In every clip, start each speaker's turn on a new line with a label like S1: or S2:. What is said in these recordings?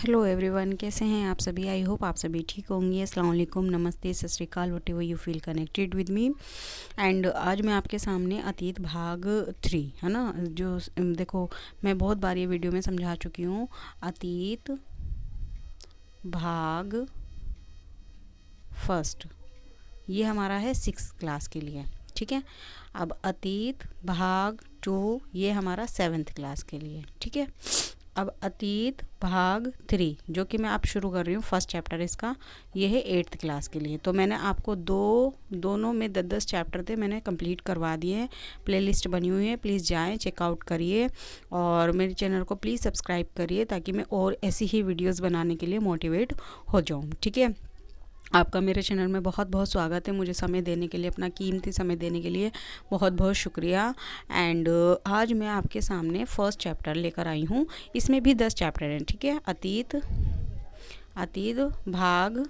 S1: Hello everyone, कैसे हैं आप सभी। आई होप आप सभी ठीक होंगे। अस्सलाम वालेकुम, नमस्ते, सत श्री अकाल, what ever you feel connected with me. And आज मैं आपके सामने अतीत भाग 3 है ना, जो देखो मैं बहुत बार ये वीडियो में समझा चुकी हूँ। अतीत भाग फर्स्ट ये हमारा है 6th क्लास के लिए, ठीक है। अब अतीत भाग 2 ये हमारा 7th क्लास के लिए, ठीक है। अब अतीत भाग 3 जो कि मैं आप शुरू कर रही हूँ, फर्स्ट चैप्टर इसका, ये है 8th क्लास के लिए। तो मैंने आपको दोनों में 10-10 चैप्टर थे, मैंने कंप्लीट करवा दिए हैं। प्लेलिस्ट बनी हुई है, प्लीज़ जाएं, चेकआउट करिए और मेरे चैनल को प्लीज़ सब्सक्राइब करिए ताकि मैं और ऐसी ही वीडियोस बनाने के लिए मोटिवेट हो जाऊँ, ठीक है। आपका मेरे चैनल में बहुत बहुत स्वागत है। मुझे समय देने के लिए, अपना कीमती समय देने के लिए बहुत बहुत शुक्रिया। एंड आज मैं आपके सामने फर्स्ट चैप्टर लेकर आई हूँ। इसमें भी 10 चैप्टर हैं, ठीक है। अतीत भाग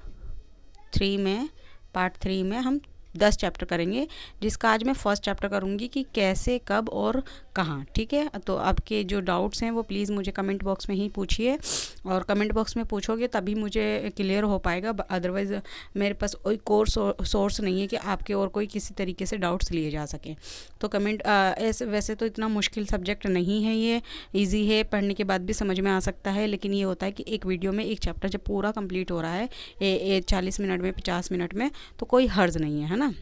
S1: 3 में, पार्ट 3 में हम 10 चैप्टर करेंगे, जिसका आज मैं फर्स्ट चैप्टर करूँगी कि कैसे, कब और कहाँ, ठीक है। तो आपके जो डाउट्स हैं वो प्लीज़ मुझे कमेंट बॉक्स में ही पूछिए, और कमेंट बॉक्स में पूछोगे तभी मुझे क्लियर हो पाएगा। अदरवाइज़ मेरे पास कोई कोर्स सोर्स नहीं है कि आपके और कोई किसी तरीके से डाउट्स लिए जा सकें। तो कमेंट ऐसे वैसे तो इतना मुश्किल सब्जेक्ट नहीं है, ये ईजी है, पढ़ने के बाद भी समझ में आ सकता है। लेकिन ये होता है कि एक वीडियो में एक चैप्टर जब पूरा कंप्लीट हो रहा है 40 मिनट में, 50 मिनट में, तो कोई हर्ज नहीं है ना।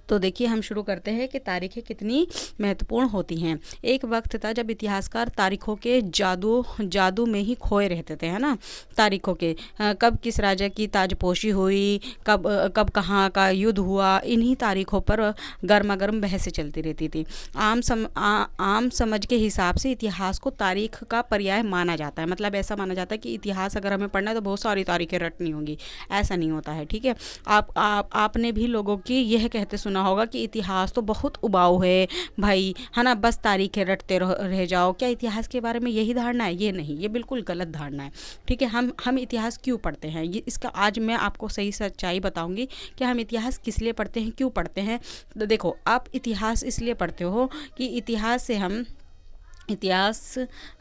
S1: तो देखिए हम शुरू करते हैं कि तारीखें कितनी महत्वपूर्ण होती हैं। एक वक्त था जब इतिहासकार तारीखों के जादू में ही खोए रहते थे, है ना। तारीखों के कब किस राजा की ताजपोशी हुई, कब कहाँ का युद्ध हुआ, इन्हीं तारीखों पर गर्मा गर्म बहसें चलती रहती थी। आम समझ के हिसाब से इतिहास को तारीख का पर्याय माना जाता है। मतलब ऐसा माना जाता है कि इतिहास अगर हमें पढ़ना है तो बहुत सारी तारीखें रटनी होंगी। ऐसा नहीं होता है, ठीक है। आपने भी लोगों की यह कहते सुना होगा कि इतिहास तो बहुत उबाऊ है भाई, है ना, बस तारीखें रटते रह जाओ। क्या इतिहास के बारे में यही धारणा है? ये नहीं, ये बिल्कुल गलत धारणा है, ठीक है। हम इतिहास क्यों पढ़ते हैं, ये इसका आज मैं आपको सही सच्चाई बताऊंगी कि हम इतिहास किस लिए पढ़ते हैं, क्यों पढ़ते हैं। तो देखो, आप इतिहास इसलिए पढ़ते हो कि इतिहास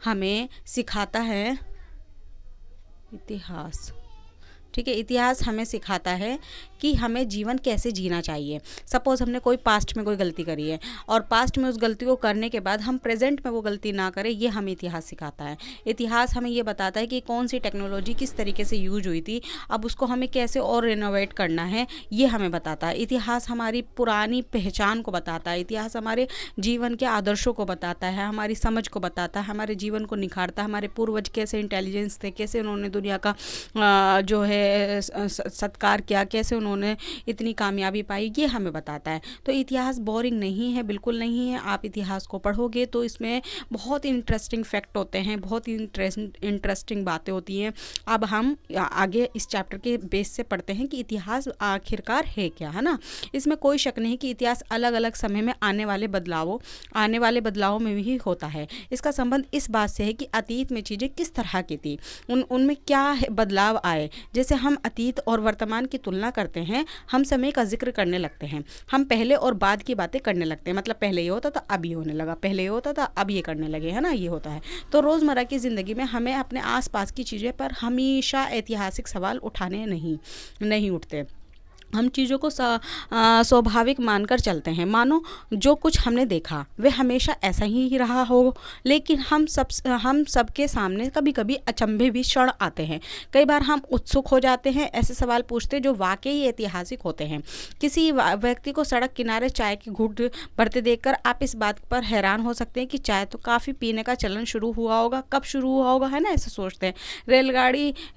S1: हमें सिखाता है, इतिहास, ठीक है। इतिहास हमें सिखाता है कि हमें जीवन कैसे जीना चाहिए। सपोज़ हमने कोई पास्ट में कोई गलती करी है और पास्ट में उस गलती को करने के बाद हम प्रेजेंट में वो गलती ना करें, ये हमें इतिहास सिखाता है। इतिहास हमें ये बताता है कि कौन सी टेक्नोलॉजी किस तरीके से यूज हुई थी, अब उसको हमें कैसे और रिनोवेट करना है, ये हमें बताता है। इतिहास हमारी पुरानी पहचान को बताता है। इतिहास हमारे जीवन के आदर्शों को बताता है, हमारी समझ को बताता है, हमारे जीवन को निखारता है। हमारे पूर्वज कैसे इंटेलिजेंस थे, कैसे उन्होंने दुनिया का जो है सत्कार किया, कैसे उन्होंने इतनी कामयाबी पाई, ये हमें बताता है। तो इतिहास बोरिंग नहीं है, बिल्कुल नहीं है। आप इतिहास को पढ़ोगे तो इसमें बहुत इंटरेस्टिंग फैक्ट होते हैं, बहुत इंटरेस्टिंग बातें होती हैं। अब हम आगे इस चैप्टर के बेस से पढ़ते हैं कि इतिहास आखिरकार है क्या, है ना। इसमें कोई शक नहीं कि इतिहास अलग अलग समय में आने वाले बदलावों में भी होता है। इसका संबंध इस बात से है कि अतीत में चीज़ें किस तरह की थी, उनमें क्या बदलाव आए। जैसे हम अतीत और वर्तमान की तुलना करते हैं, हम समय का जिक्र करने लगते हैं, हम पहले और बाद की बातें करने लगते हैं। मतलब पहले ये होता था, अब ये होने लगा, पहले ये होता था, अब ये करने लगे, है ना, ये होता है। तो रोज़मर्रा की ज़िंदगी में हमें अपने आसपास की चीज़ें पर हमेशा ऐतिहासिक सवाल उठाने नहीं उठते। हम चीज़ों को स्वाभाविक मानकर चलते हैं, मानो जो कुछ हमने देखा वह हमेशा ऐसा ही रहा हो। लेकिन हम सबके सामने कभी कभी अचंभे भी क्षण आते हैं। कई बार हम उत्सुक हो जाते हैं, ऐसे सवाल पूछते जो वाकई ऐतिहासिक होते हैं। किसी व्यक्ति को सड़क किनारे चाय की घूंट भरते देखकर आप इस बात पर हैरान हो सकते हैं कि चाय तो काफ़ी पीने का चलन शुरू हुआ होगा, कब शुरू हुआ होगा, है ना, ऐसे सोचते हैं।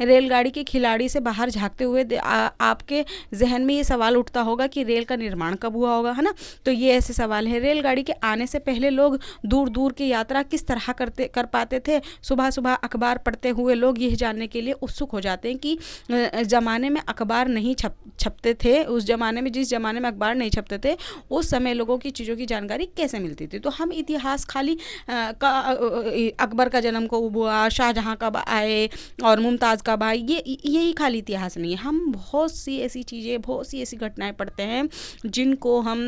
S1: रेलगाड़ी के खिलाड़ी से बाहर झांकते हुए आपके जहन में ये सवाल उठता होगा कि रेल का निर्माण कब हुआ होगा, है ना। तो ये ऐसे सवाल है। रेलगाड़ी के आने से पहले लोग दूर दूर की यात्रा किस तरह कर पाते थे। सुबह सुबह अखबार पढ़ते हुए लोग यह जानने के लिए उत्सुक हो जाते हैं कि ज़माने में अखबार नहीं छपते थे, जिस ज़माने में अखबार नहीं छपते थे, उस समय लोगों की चीज़ों की जानकारी कैसे मिलती थी। तो हम इतिहास खाली अकबर का जन्म कब हुआ, शाहजहाँ कब आए और मुमताज़ कब आई, यही खाली इतिहास नहीं है। हम बहुत सी ऐसी चीज़ें, बहुत सी ऐसी घटनाएं पढ़ते हैं जिनको हम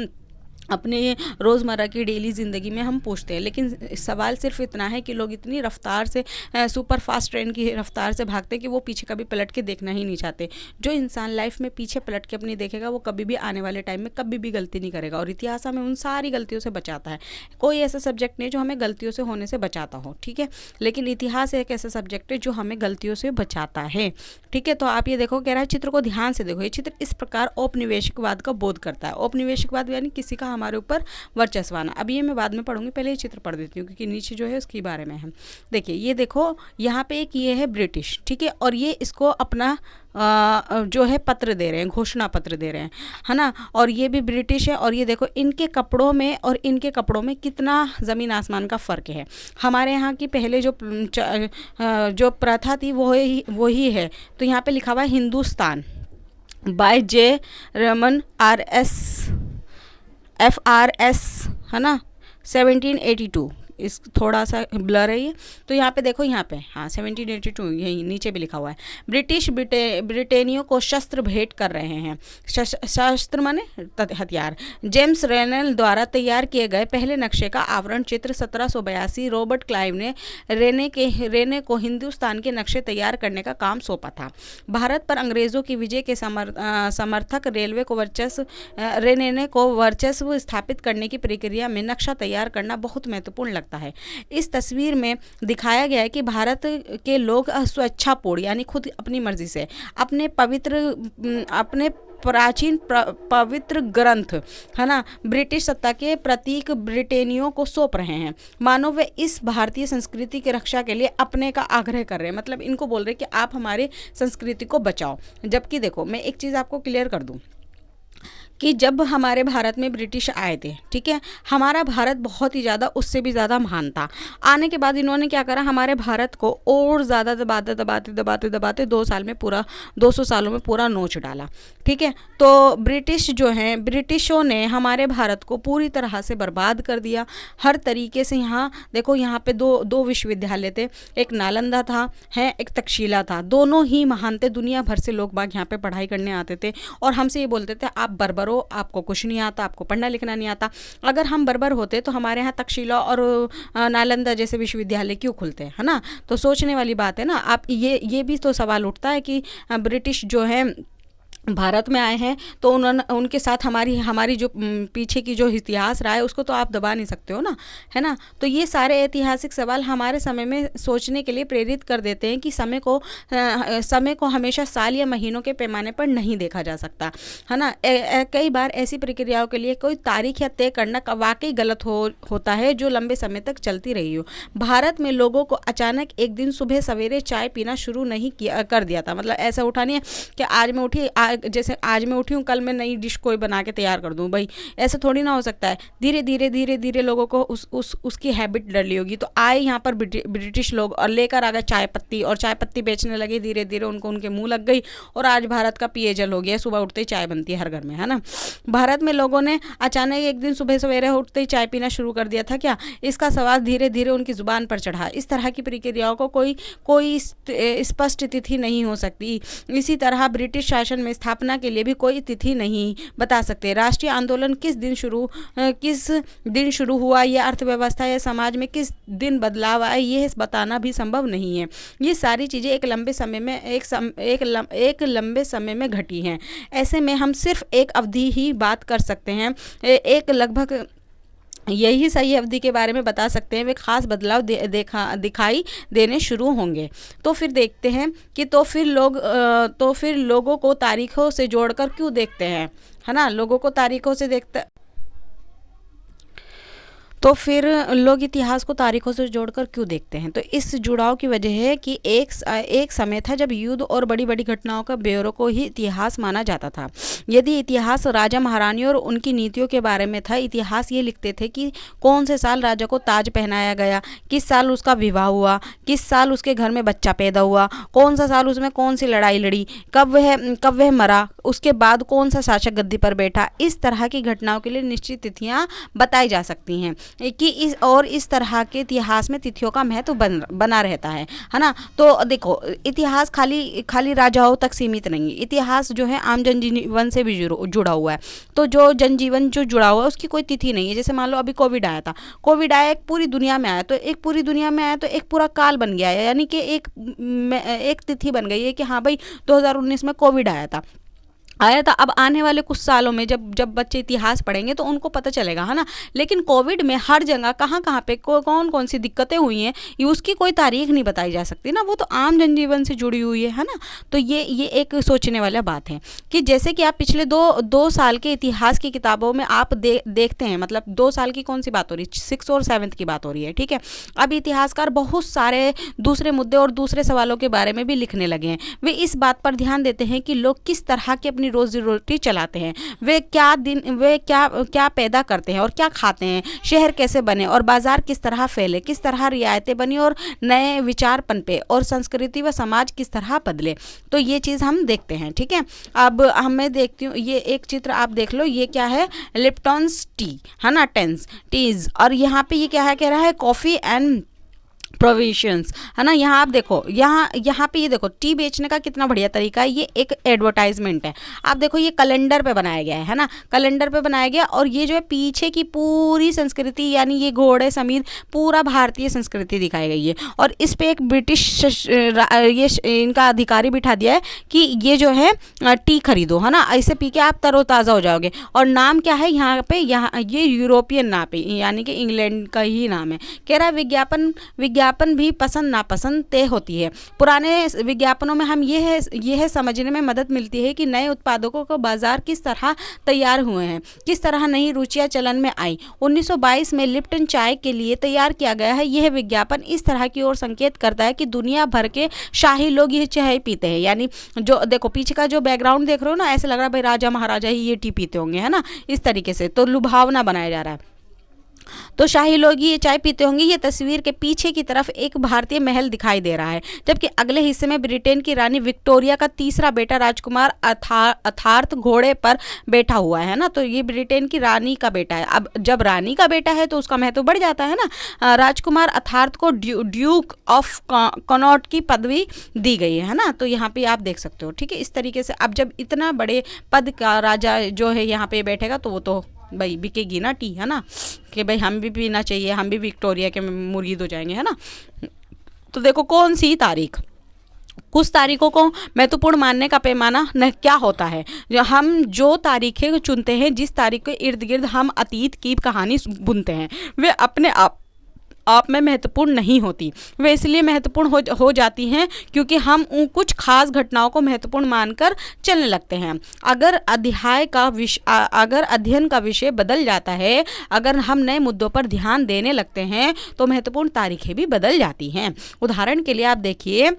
S1: अपने रोज़मर्रा की डेली ज़िंदगी में हम पूछते हैं। लेकिन सवाल सिर्फ इतना है कि लोग इतनी रफ्तार से सुपर फास्ट ट्रेन की रफ्तार से भागते हैं कि वो पीछे कभी पलट के देखना ही नहीं चाहते। जो इंसान लाइफ में पीछे पलट के अपनी देखेगा वो कभी भी आने वाले टाइम में कभी भी गलती नहीं करेगा, और इतिहास हमें उन सारी गलतियों से बचाता है। कोई ऐसा सब्जेक्ट नहीं जो हमें गलतियों से होने से बचाता हो, ठीक है, लेकिन इतिहास एक ऐसा सब्जेक्ट है जो हमें गलतियों से बचाता है, ठीक है। तो आप ये देखो, कह रहा है चित्र को ध्यान से देखो। ये चित्र इस प्रकार औपनिवेशिकवाद का बोध करता है। औपनिवेशिकवाद यानी किसी का हमारे ऊपर वर्चस्व आना। अब ये मैं बाद में पढ़ूंगी, पहले ये चित्र पढ़ देती हूँ क्योंकि नीचे जो है उसके बारे में है। देखिए ये देखो, यहाँ पे एक ये है ब्रिटिश, ठीक है, और ये इसको अपना जो है पत्र दे रहे हैं, घोषणा पत्र दे रहे हैं, है ना, और ये भी ब्रिटिश है। और ये देखो इनके कपड़ों में और इनके कपड़ों में कितना ज़मीन आसमान का फ़र्क है। हमारे यहाँ की पहले जो प्रथा थी वही है। तो यहाँ पे लिखा हुआ है Hindustan by J Raman FRS, है ना, 1782। इस थोड़ा सा ब्लर है ये, तो यहाँ पे देखो, यहाँ पे हाँ 1782 यही नीचे भी लिखा हुआ है। ब्रिटिश ब्रिटेनियों को शस्त्र भेंट कर रहे हैं। शस्त्र माने हथियार। जेम्स रेनल द्वारा तैयार किए गए पहले नक्शे का आवरण चित्र 1782 रॉबर्ट क्लाइव ने रेने को हिंदुस्तान के नक्शे तैयार करने का काम सौंपा था। भारत पर अंग्रेज़ों की विजय के समर्थक रेने को वर्चस्व स्थापित करने की प्रक्रिया में नक्शा तैयार करना बहुत महत्वपूर्ण लगता है। इस तस्वीर में दिखाया गया है कि भारत के लोग स्वेच्छापूर्ण यानी खुद अपनी मर्जी से अपने प्राचीन पवित्र ग्रंथ, है ना, ब्रिटिश सत्ता के प्रतीक ब्रिटेनियों को सौंप रहे हैं। मानो वे इस भारतीय संस्कृति की रक्षा के लिए अपने का आग्रह कर रहे हैं। मतलब इनको बोल रहे हैं कि आप हमारे संस्कृति को बचाओ। जबकि देखो, मैं एक चीज़ आपको क्लियर कर दूं कि जब हमारे भारत में ब्रिटिश आए थे, ठीक है, हमारा भारत बहुत ही ज़्यादा, उससे भी ज़्यादा महान था। आने के बाद इन्होंने क्या करा, हमारे भारत को और ज़्यादा दबाते 200 सालों में पूरा नोच डाला, ठीक है। तो ब्रिटिश जो हैं, ब्रिटिशों ने हमारे भारत को पूरी तरह से बर्बाद कर दिया हर तरीके से। यहाँ देखो, यहाँ पे दो विश्वविद्यालय थे, एक नालंदा था, है, एक तक्षशिला था। दोनों ही महान थे। दुनिया भर से लोग बाग यहाँ पे पढ़ाई करने आते थे और हमसे ये बोलते थे आप बर्बर हो, आपको कुछ नहीं आता, आपको पढ़ना लिखना नहीं आता। अगर हम बर्बर होते तो हमारे यहाँ तक्षशिला और नालंदा जैसे विश्वविद्यालय क्यों खुलते, है ना। तो सोचने वाली बात है ना। आप ये भी तो सवाल उठता है कि ब्रिटिश जो है भारत में आए हैं तो उनके साथ हमारी जो पीछे की जो इतिहास रहा है उसको तो आप दबा नहीं सकते हो ना, है ना। तो ये सारे ऐतिहासिक सवाल हमारे समय में सोचने के लिए प्रेरित कर देते हैं कि समय को हमेशा साल या महीनों के पैमाने पर नहीं देखा जा सकता, है ना। कई बार ऐसी प्रक्रियाओं के लिए कोई तारीख या तय करना वाकई गलत होता है जो लंबे समय तक चलती रही हो। भारत में लोगों को अचानक एक दिन सुबह सवेरे चाय पीना शुरू नहीं कर दिया था। मतलब ऐसा उठा नहीं है कि आज मैं उठी, जैसे आज मैं उठी हूँ कल मैं नई डिश कोई बना के तैयार कर दूँ, भाई ऐसा थोड़ी ना हो सकता है। धीरे धीरे लोगों को उसकी हैबिट डली होगी। तो आए यहाँ पर ब्रिटिश लोग और लेकर आ गए चाय पत्ती, और चाय पत्ती बेचने लगे। धीरे धीरे उनको उनके मुंह लग गई और आज भारत का पेयजल हो गया। सुबह उठते ही चाय बनती है हर घर में, है ना। भारत में लोगों ने अचानक एक दिन सुबह सवेरे उठते ही चाय पीना शुरू कर दिया था क्या? इसका सवाल धीरे धीरे उनकी जुबान पर चढ़ा। इस तरह की प्रक्रियाओं को कोई स्पष्ट तिथि नहीं हो सकती। इसी तरह ब्रिटिश शासन में स्थापना के लिए भी कोई तिथि नहीं बता सकते। राष्ट्रीय आंदोलन किस दिन शुरू हुआ, या अर्थव्यवस्था या समाज में किस दिन बदलाव आए, यह बताना भी संभव नहीं है। ये सारी चीज़ें एक लंबे समय में घटी हैं। ऐसे में हम सिर्फ एक अवधि ही बात कर सकते हैं, एक लगभग यही सही अवधि के बारे में बता सकते हैं। वे खास बदलाव दिखाई देने शुरू होंगे। तो फिर देखते हैं कि तो फिर लोगों को तारीखों से जोड़कर क्यों देखते हैं, है ना। लोगों को तारीखों से तो फिर लोग इतिहास को तारीखों से जोड़कर क्यों देखते हैं? तो इस जुड़ाव की वजह है कि एक समय था जब युद्ध और बड़ी बड़ी घटनाओं का ब्यौरे को ही इतिहास माना जाता था। यदि इतिहास राजा महारानियों और उनकी नीतियों के बारे में था, इतिहास ये लिखते थे कि कौन से साल राजा को ताज पहनाया गया, किस साल उसका विवाह हुआ, किस साल उसके घर में बच्चा पैदा हुआ, कौन सा साल उसमें कौन सी लड़ाई लड़ी, कब वह मरा, उसके बाद कौन सा शासक गद्दी पर बैठा। इस तरह की घटनाओं के लिए निश्चित तिथियाँ बताई जा सकती हैं। कि इस तरह के इतिहास में तिथियों का महत्व बना रहता है ना। तो देखो इतिहास खाली खाली राजाओं तक सीमित नहीं है, इतिहास जो है आम जनजीवन से भी जुड़ा हुआ है। तो जो जनजीवन जो जुड़ा हुआ है उसकी कोई तिथि नहीं है। जैसे मान लो अभी कोविड आया था, कोविड आया एक पूरी दुनिया में आया, तो एक पूरी दुनिया में आया तो एक पूरा काल बन गया है, यानी कि एक तिथि बन गई है कि हाँ भाई 2019 में कोविड आया था। अब आने वाले कुछ सालों में जब बच्चे इतिहास पढ़ेंगे तो उनको पता चलेगा, है ना। लेकिन कोविड में हर जगह कहाँ पे कौन कौन सी दिक्कतें हुई हैं ये उसकी कोई तारीख नहीं बताई जा सकती ना, वो तो आम जनजीवन से जुड़ी हुई है ना। तो ये एक सोचने वाला बात है कि जैसे कि आप पिछले दो साल के इतिहास की किताबों में आप देखते हैं, मतलब 2 साल की कौन सी बात हो रही है, 6th और 7th की बात हो रही है, ठीक है। अब इतिहासकार बहुत सारे दूसरे मुद्दे और दूसरे सवालों के बारे में भी लिखने लगे हैं। वे इस बात पर ध्यान देते हैं कि लोग किस तरह के रोजी रोटी चलाते हैं, वे क्या पैदा करते हैं और क्या खाते हैं, शहर कैसे बने और बाजार किस तरह फैले, किस तरह रियायतें बनी और नए विचार पनपे और संस्कृति व समाज किस तरह बदले। तो ये चीज़ हम देखते हैं, ठीक है। अब मैं देखती हूँ, ये एक चित्र आप देख लो, ये क्या है, लिप्टॉन्स टी, है ना, टीज। और यहाँ पे ये क्या है, कह रहा है कॉफ़ी एंड प्रोविशंस, है ना। यहाँ आप देखो, यहाँ पे ये देखो टी बेचने का कितना बढ़िया तरीका है। ये एक एडवर्टाइजमेंट है, आप देखो ये कैलेंडर पे बनाया गया है ना, कैलेंडर पे बनाया गया। और ये जो है पीछे की पूरी संस्कृति, यानी ये घोड़े समेत पूरा भारतीय संस्कृति दिखाई गई है। और इस पे एक ब्रिटिश ये इनका अधिकारी बिठा दिया है कि ये जो है टी खरीदो, है ना, ऐसे पी के आप तरोताज़ा हो जाओगे। और नाम क्या है यहाँ पे, ये यूरोपियन नाम है, यानी कि इंग्लैंड का ही नाम है। कह रहा है विज्ञापन भी पसंद नापसंद तय होती है। पुराने विज्ञापनों में हम ये है समझने में मदद मिलती है कि नए उत्पादों को बाजार किस तरह तैयार हुए हैं, किस तरह नई रुचियां चलन में आई। 1922 में लिप्टन चाय के लिए तैयार किया गया है। यह विज्ञापन इस तरह की ओर संकेत करता है कि दुनिया भर के शाही लोग यह चाय पीते हैं। यानी जो देखो पीछे का जो बैकग्राउंड देख रहे हो ना, ऐसे लग रहा है भाई राजा महाराजा ही ये टी पीते होंगे, है ना, इस तरीके से। तो लुभावना बनाया जा रहा है, तो शाही लोग ये चाय पीते होंगे। ये तस्वीर के पीछे की तरफ एक भारतीय महल दिखाई दे रहा है, जबकि अगले हिस्से में ब्रिटेन की रानी विक्टोरिया का तीसरा बेटा राजकुमार अर्थार्थ घोड़े पर बैठा हुआ है ना। तो ये ब्रिटेन की रानी का बेटा है। अब जब रानी का बेटा है तो उसका महत्व बढ़ जाता है ना। राजकुमार अर्थार्थ को ड्यूक ऑफ कनॉट की पदवी दी गई है ना। तो यहाँ पे आप देख सकते हो, ठीक है, इस तरीके से। अब जब इतना बड़े पद का राजा जो है यहाँ पे बैठेगा तो वो तो भाई बिकेगी ना टी, है ना, कि भाई हम भी पीना चाहिए, हम भी विक्टोरिया के मुरीद हो जाएंगे, है ना। तो देखो कौन सी तारीख, कुछ तारीखों को महत्वपूर्ण मानने का पैमाना न क्या होता है। हम जो तारीखें चुनते हैं, जिस तारीख के इर्द गिर्द हम अतीत की कहानी बुनते हैं, वे अपने आप में महत्वपूर्ण नहीं होती। वे इसलिए महत्वपूर्ण हो जाती हैं क्योंकि हम कुछ खास घटनाओं को महत्वपूर्ण मानकर चलने लगते हैं। अगर अध्ययन का विषय बदल जाता है, अगर हम नए मुद्दों पर ध्यान देने लगते हैं, तो महत्वपूर्ण तारीखें भी बदल जाती हैं। उदाहरण के लिए आप देखिए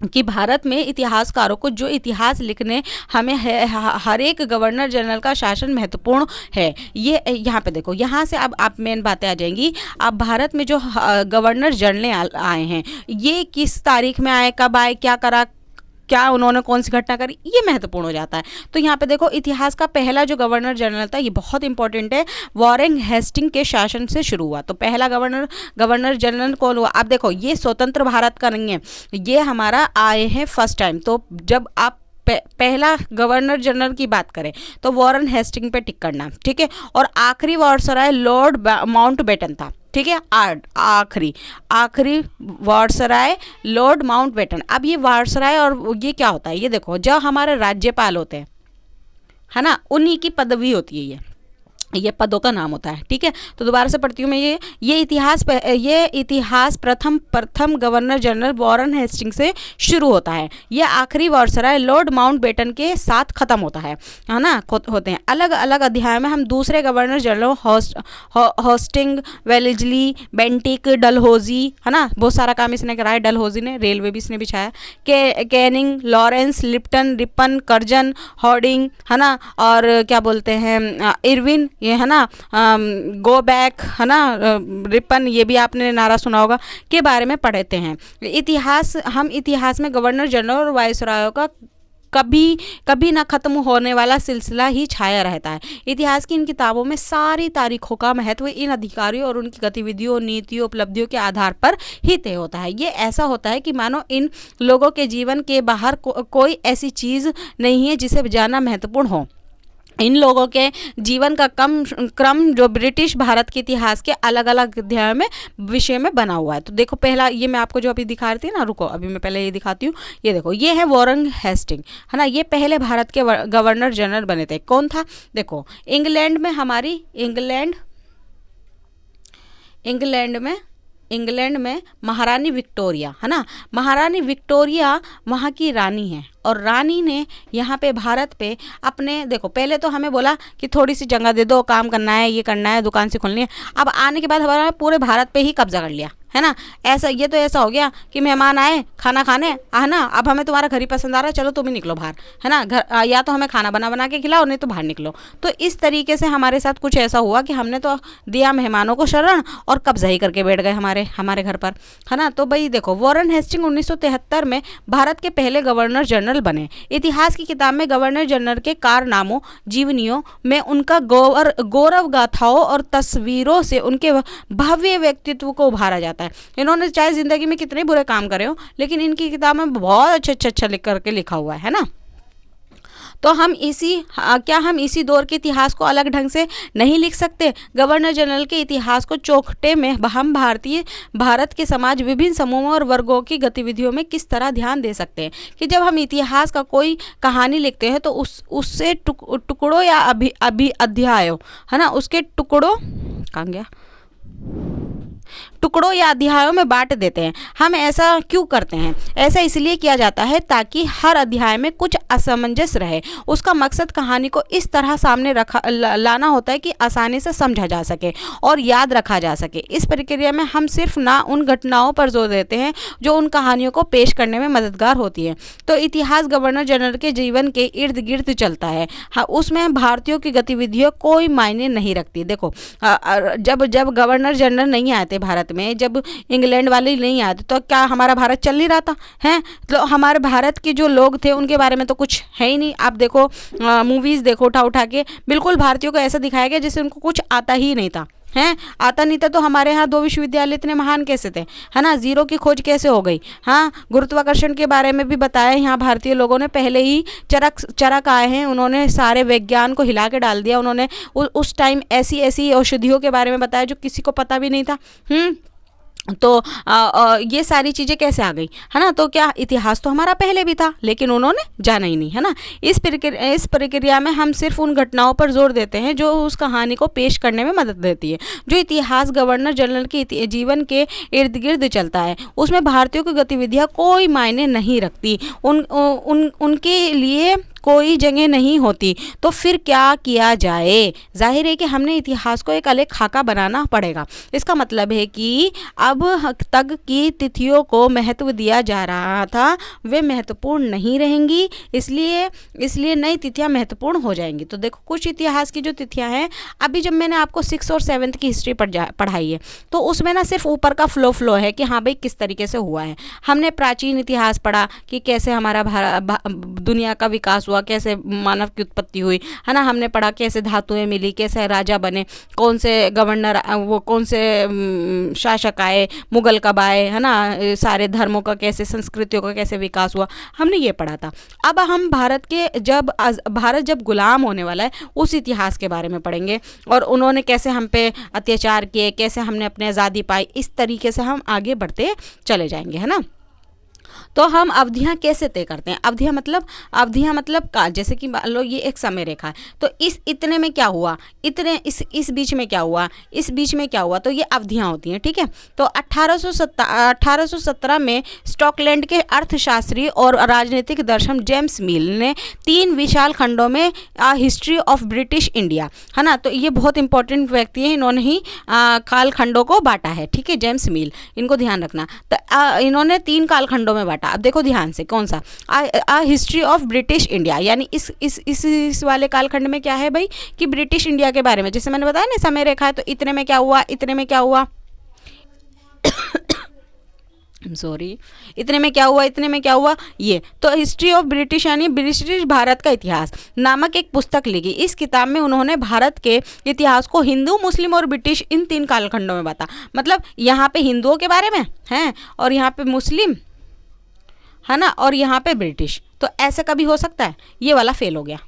S1: कि भारत में इतिहासकारों को जो इतिहास लिखने हमें हर एक गवर्नर जनरल का शासन महत्वपूर्ण है। ये यहाँ पे देखो, यहाँ से अब आप मेन बातें आ जाएंगी। अब भारत में जो गवर्नर जनरल आए हैं, ये किस तारीख में आए, कब आए, क्या करा, क्या उन्होंने कौन सी घटना करी, ये महत्वपूर्ण हो जाता है। तो यहाँ पे देखो इतिहास का पहला जो गवर्नर जनरल था, ये बहुत इंपॉर्टेंट है, वॉरेन हेस्टिंग के शासन से शुरू हुआ। तो पहला गवर्नर जनरल कौन हुआ। आप देखो ये स्वतंत्र भारत का नहीं है, ये हमारा आए हैं फर्स्ट टाइम। तो जब आप पहला गवर्नर जनरल की बात करें तो वॉरेन हेस्टिंग पे टिक करना, ठीक है। और आखिरी वायसराय लॉर्ड माउंटबेटन था, ठीक है। आखिरी वायसराय लॉर्ड माउंटबेटन। अब ये वायसराय और ये क्या होता है, ये देखो, जब हमारे राज्यपाल होते हैं, है ना, उन्हीं की पदवी होती है, ये पदों का नाम होता है, ठीक है। तो दोबारा से पढ़ती हूँ मैं, ये इतिहास प्रथम गवर्नर जनरल वॉरेन हेस्टिंग से शुरू होता है। ये आखिरी वायसराय लॉर्ड माउंटबेटन के साथ खत्म होता है ना, होते हैं। अलग अलग अध्याय में हम दूसरे governor general hosting, Wellesley, Bentinck, Dalhousie, है ना, बहुत सारा काम इसने कराया। डलहौजी ने रेलवे भी इसने बिछाया। Canning, Lawrence, Lipton, Ripon, Curzon, Harding, है ना, और क्या बोलते हैं इरविन, ये है ना, गो बैक, है ना, रिपन, ये भी आपने नारा सुना होगा, के बारे में पढ़ते हैं। हम इतिहास में गवर्नर जनरल और वायसरायों कभी कभी ना खत्म होने वाला सिलसिला ही छाया रहता है। इतिहास की इन किताबों में सारी तारीखों का महत्व इन अधिकारियों और उनकी गतिविधियों, नीतियों, उपलब्धियों के आधार पर ही तय होता है। ये ऐसा होता है कि मानो इन लोगों के जीवन के बाहर कोई ऐसी चीज़ नहीं है जिसे जानना महत्वपूर्ण हो। इन लोगों के जीवन का क्रम जो ब्रिटिश भारत के इतिहास के अलग अलग अध्याय में विषय में बना हुआ है। तो देखो पहला ये मैं आपको जो अभी दिखा रही थी ना, रुको अभी मैं पहले ये दिखाती हूँ। ये देखो ये है वॉरेन हेस्टिंग, है ना। ये पहले भारत के गवर्नर जनरल बने थे। कौन था? देखो इंग्लैंड में हमारी इंग्लैंड में महारानी विक्टोरिया, है ना। महारानी विक्टोरिया वहाँ की रानी है और रानी ने यहाँ पे भारत पे अपने, देखो पहले तो हमें बोला कि थोड़ी सी जगह दे दो, काम करना है, ये करना है, दुकान से खोलनी है। अब आने के बाद हमारा पूरे भारत पे ही कब्जा कर लिया, है ना। ऐसा ये तो ऐसा हो गया कि मेहमान आए खाना खाने, है ना, अब हमें तुम्हारा घर ही पसंद आ रहा है, चलो तुम ही निकलो बाहर, है ना। घर या तो हमें खाना बना के खिलाओ, नहीं तो बाहर निकलो। तो इस तरीके से हमारे साथ कुछ ऐसा हुआ कि हमने तो दिया मेहमानों को शरण और कब्जा ही करके बैठ गए हमारे घर पर, है ना। तो भाई देखो वॉरेन हेस्टिंग 1973 में भारत के पहले गवर्नर जनरल बने। इतिहास की किताब में गवर्नर जनरल के कारनामों, जीवनियों में उनका गौरव गाथाओं और तस्वीरों से उनके भव्य व्यक्तित्व को उभारा जाता है। इन्होंने चाहे जिंदगी में कितने बुरे काम करे हो, लेकिन इनकी किताब में बहुत अच्छा लिख करके लिखा हुआ है ना। तो हम इसी दौर के इतिहास को अलग ढंग से नहीं लिख सकते? गवर्नर जनरल के इतिहास को चौखटे में हम भारत के समाज विभिन्न समूहों और वर्गों की गतिविधियों में किस तरह ध्यान दे सकते हैं कि जब हम इतिहास का कोई कहानी लिखते हैं तो उससे टुकड़ों या अध्यायों, है ना, उसके टुकड़ों या अध्यायों में बांट देते हैं। हम ऐसा क्यों करते हैं? ऐसा इसलिए किया जाता है ताकि हर अध्याय में कुछ असमंजस रहे। उसका मकसद कहानी को इस तरह सामने लाना होता है कि आसानी से समझा जा सके और याद रखा जा सके। इस प्रक्रिया में हम सिर्फ ना उन घटनाओं पर जोर देते हैं जो उन कहानियों को पेश करने में मददगार होती है। तो इतिहास गवर्नर जनरल के जीवन के इर्द गिर्द चलता है। हाँ, उसमें भारतीयों की गतिविधियों कोई मायने नहीं रखती। देखो जब गवर्नर जनरल नहीं आए थे भारत में, जब इंग्लैंड वाले नहीं आए थे, तो क्या हमारा भारत चल नहीं रहा था? हैं, तो हमारे भारत के जो लोग थे उनके बारे में तो कुछ है ही नहीं। आप देखो मूवीज़ देखो उठा के, बिल्कुल भारतीयों को ऐसा दिखाया गया जैसे उनको कुछ आता ही नहीं था। हैं, आता नहीं था तो हमारे यहाँ 2 विश्वविद्यालय इतने महान कैसे थे, है ना। जीरो की खोज कैसे हो गई? हाँ, गुरुत्वाकर्षण के बारे में भी बताया। यहाँ भारतीय लोगों ने पहले ही चरक आए हैं, उन्होंने सारे विज्ञान को हिला के डाल दिया। उन्होंने उस टाइम ऐसी औषधियों के बारे में बताया जो किसी को पता भी नहीं था। तो ये सारी चीज़ें कैसे आ गई, है ना। तो क्या इतिहास तो हमारा पहले भी था, लेकिन उन्होंने जाना ही नहीं, है ना। इस प्रक्रिया में हम सिर्फ उन घटनाओं पर जोर देते हैं जो उस कहानी को पेश करने में मदद देती है। जो इतिहास गवर्नर जनरल के जीवन के इर्द गिर्द चलता है, उसमें भारतीयों की गतिविधियाँ कोई मायने नहीं रखती, उनके लिए कोई जगह नहीं होती। तो फिर क्या किया जाए? जाहिर है कि हमने इतिहास को एक अलग खाका बनाना पड़ेगा। इसका मतलब है कि अब तक की तिथियों को महत्व दिया जा रहा था, वे महत्वपूर्ण नहीं रहेंगी, इसलिए नई तिथियां महत्वपूर्ण हो जाएंगी। तो देखो कुछ इतिहास की जो तिथियां हैं, अभी जब मैंने आपको 6th और 7th की हिस्ट्री पढ़ाई है तो उसमें ना सिर्फ ऊपर का फ्लो है कि हाँ भाई किस तरीके से हुआ है। हमने प्राचीन इतिहास पढ़ा कि कैसे हमारा दुनिया का विकास हुआ, कैसे मानव की उत्पत्ति हुई, है ना। हमने पढ़ा कैसे धातुएं मिली, कैसे राजा बने, कौन से गवर्नर, वो कौन से शासक आए, मुगल कब आए, है ना। सारे धर्मों का कैसे, संस्कृतियों का कैसे विकास हुआ, हमने ये पढ़ा था। अब हम भारत जब गुलाम होने वाला है उस इतिहास के बारे में पढ़ेंगे और उन्होंने कैसे हम पे अत्याचार किए, कैसे हमने अपनी आज़ादी पाई, इस तरीके से हम आगे बढ़ते चले जाएंगे, है ना। तो हम अवधियाँ कैसे तय करते हैं? अवधियाँ मतलब काल। जैसे कि मान लो ये एक समय रेखा है, तो इतने में क्या हुआ, इस बीच में क्या हुआ, इस बीच में क्या हुआ, तो ये अवधियाँ होती हैं, ठीक है। तो 1817 में स्कॉटलैंड के अर्थशास्त्री और राजनीतिक दर्शक जेम्स मिल ने 3 विशाल खंडों में हिस्ट्री ऑफ ब्रिटिश इंडिया, है ना। तो ये बहुत इंपॉर्टेंट व्यक्ति हैं, इन्होंने ही काल खंडों को बांटा है, ठीक है, जेम्स मिल, इनको ध्यान रखना। तो इन्होंने 3 कालखंडों में बांटा। अब देखो ध्यान से, कौन सा? हिस्ट्री ऑफ ब्रिटिश इंडिया, यानी इस वाले कालखंड में क्या है भाई कि ब्रिटिश इंडिया के बारे में, जैसे मैंने बताया ना समय रेखा है, तो इतने में क्या हुआ, इतने में क्या हुआ सॉरी, इतने में क्या हुआ, इतने में क्या हुआ, ये तो हिस्ट्री ऑफ ब्रिटिश यानी ब्रिटिश भारत का इतिहास नामक एक पुस्तक लिखी। इस किताब में उन्होंने भारत के इतिहास को हिंदू, मुस्लिम और ब्रिटिश इन 3 कालखंडों में बांटा। मतलब यहाँ पे हिंदुओं के बारे में हैं और यहाँ पे मुस्लिम है ना, और यहाँ पे ब्रिटिश। तो ऐसे कभी हो सकता है? ये वाला फेल हो गया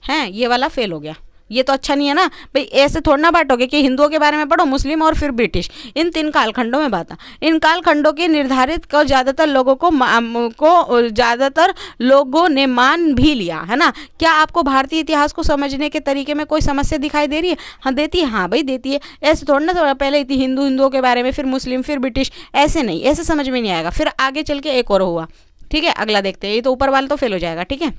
S1: है, ये वाला फेल हो गया। ये तो अच्छा नहीं है ना भाई, ऐसे थोड़ा ना बांटोगे कि हिंदुओं के बारे में पढ़ो, मुस्लिम और फिर ब्रिटिश, इन 3 कालखंडों में बांटा। इन कालखंडों के निर्धारित को ज़्यादातर लोगों ने मान भी लिया है ना। क्या आपको भारतीय इतिहास को समझने के तरीके में कोई समस्या दिखाई दे रही है? हाँ देती है, हाँ भाई देती है। ऐसे थोड़ा ना, थोड़ा पहले थी हिंदुओं के बारे में, फिर मुस्लिम, फिर ब्रिटिश, ऐसे नहीं, ऐसे समझ में नहीं आएगा। फिर आगे चल के एक और हुआ, ठीक है, अगला देखते हैं। ये तो ऊपर वाला तो फेल हो जाएगा, ठीक है।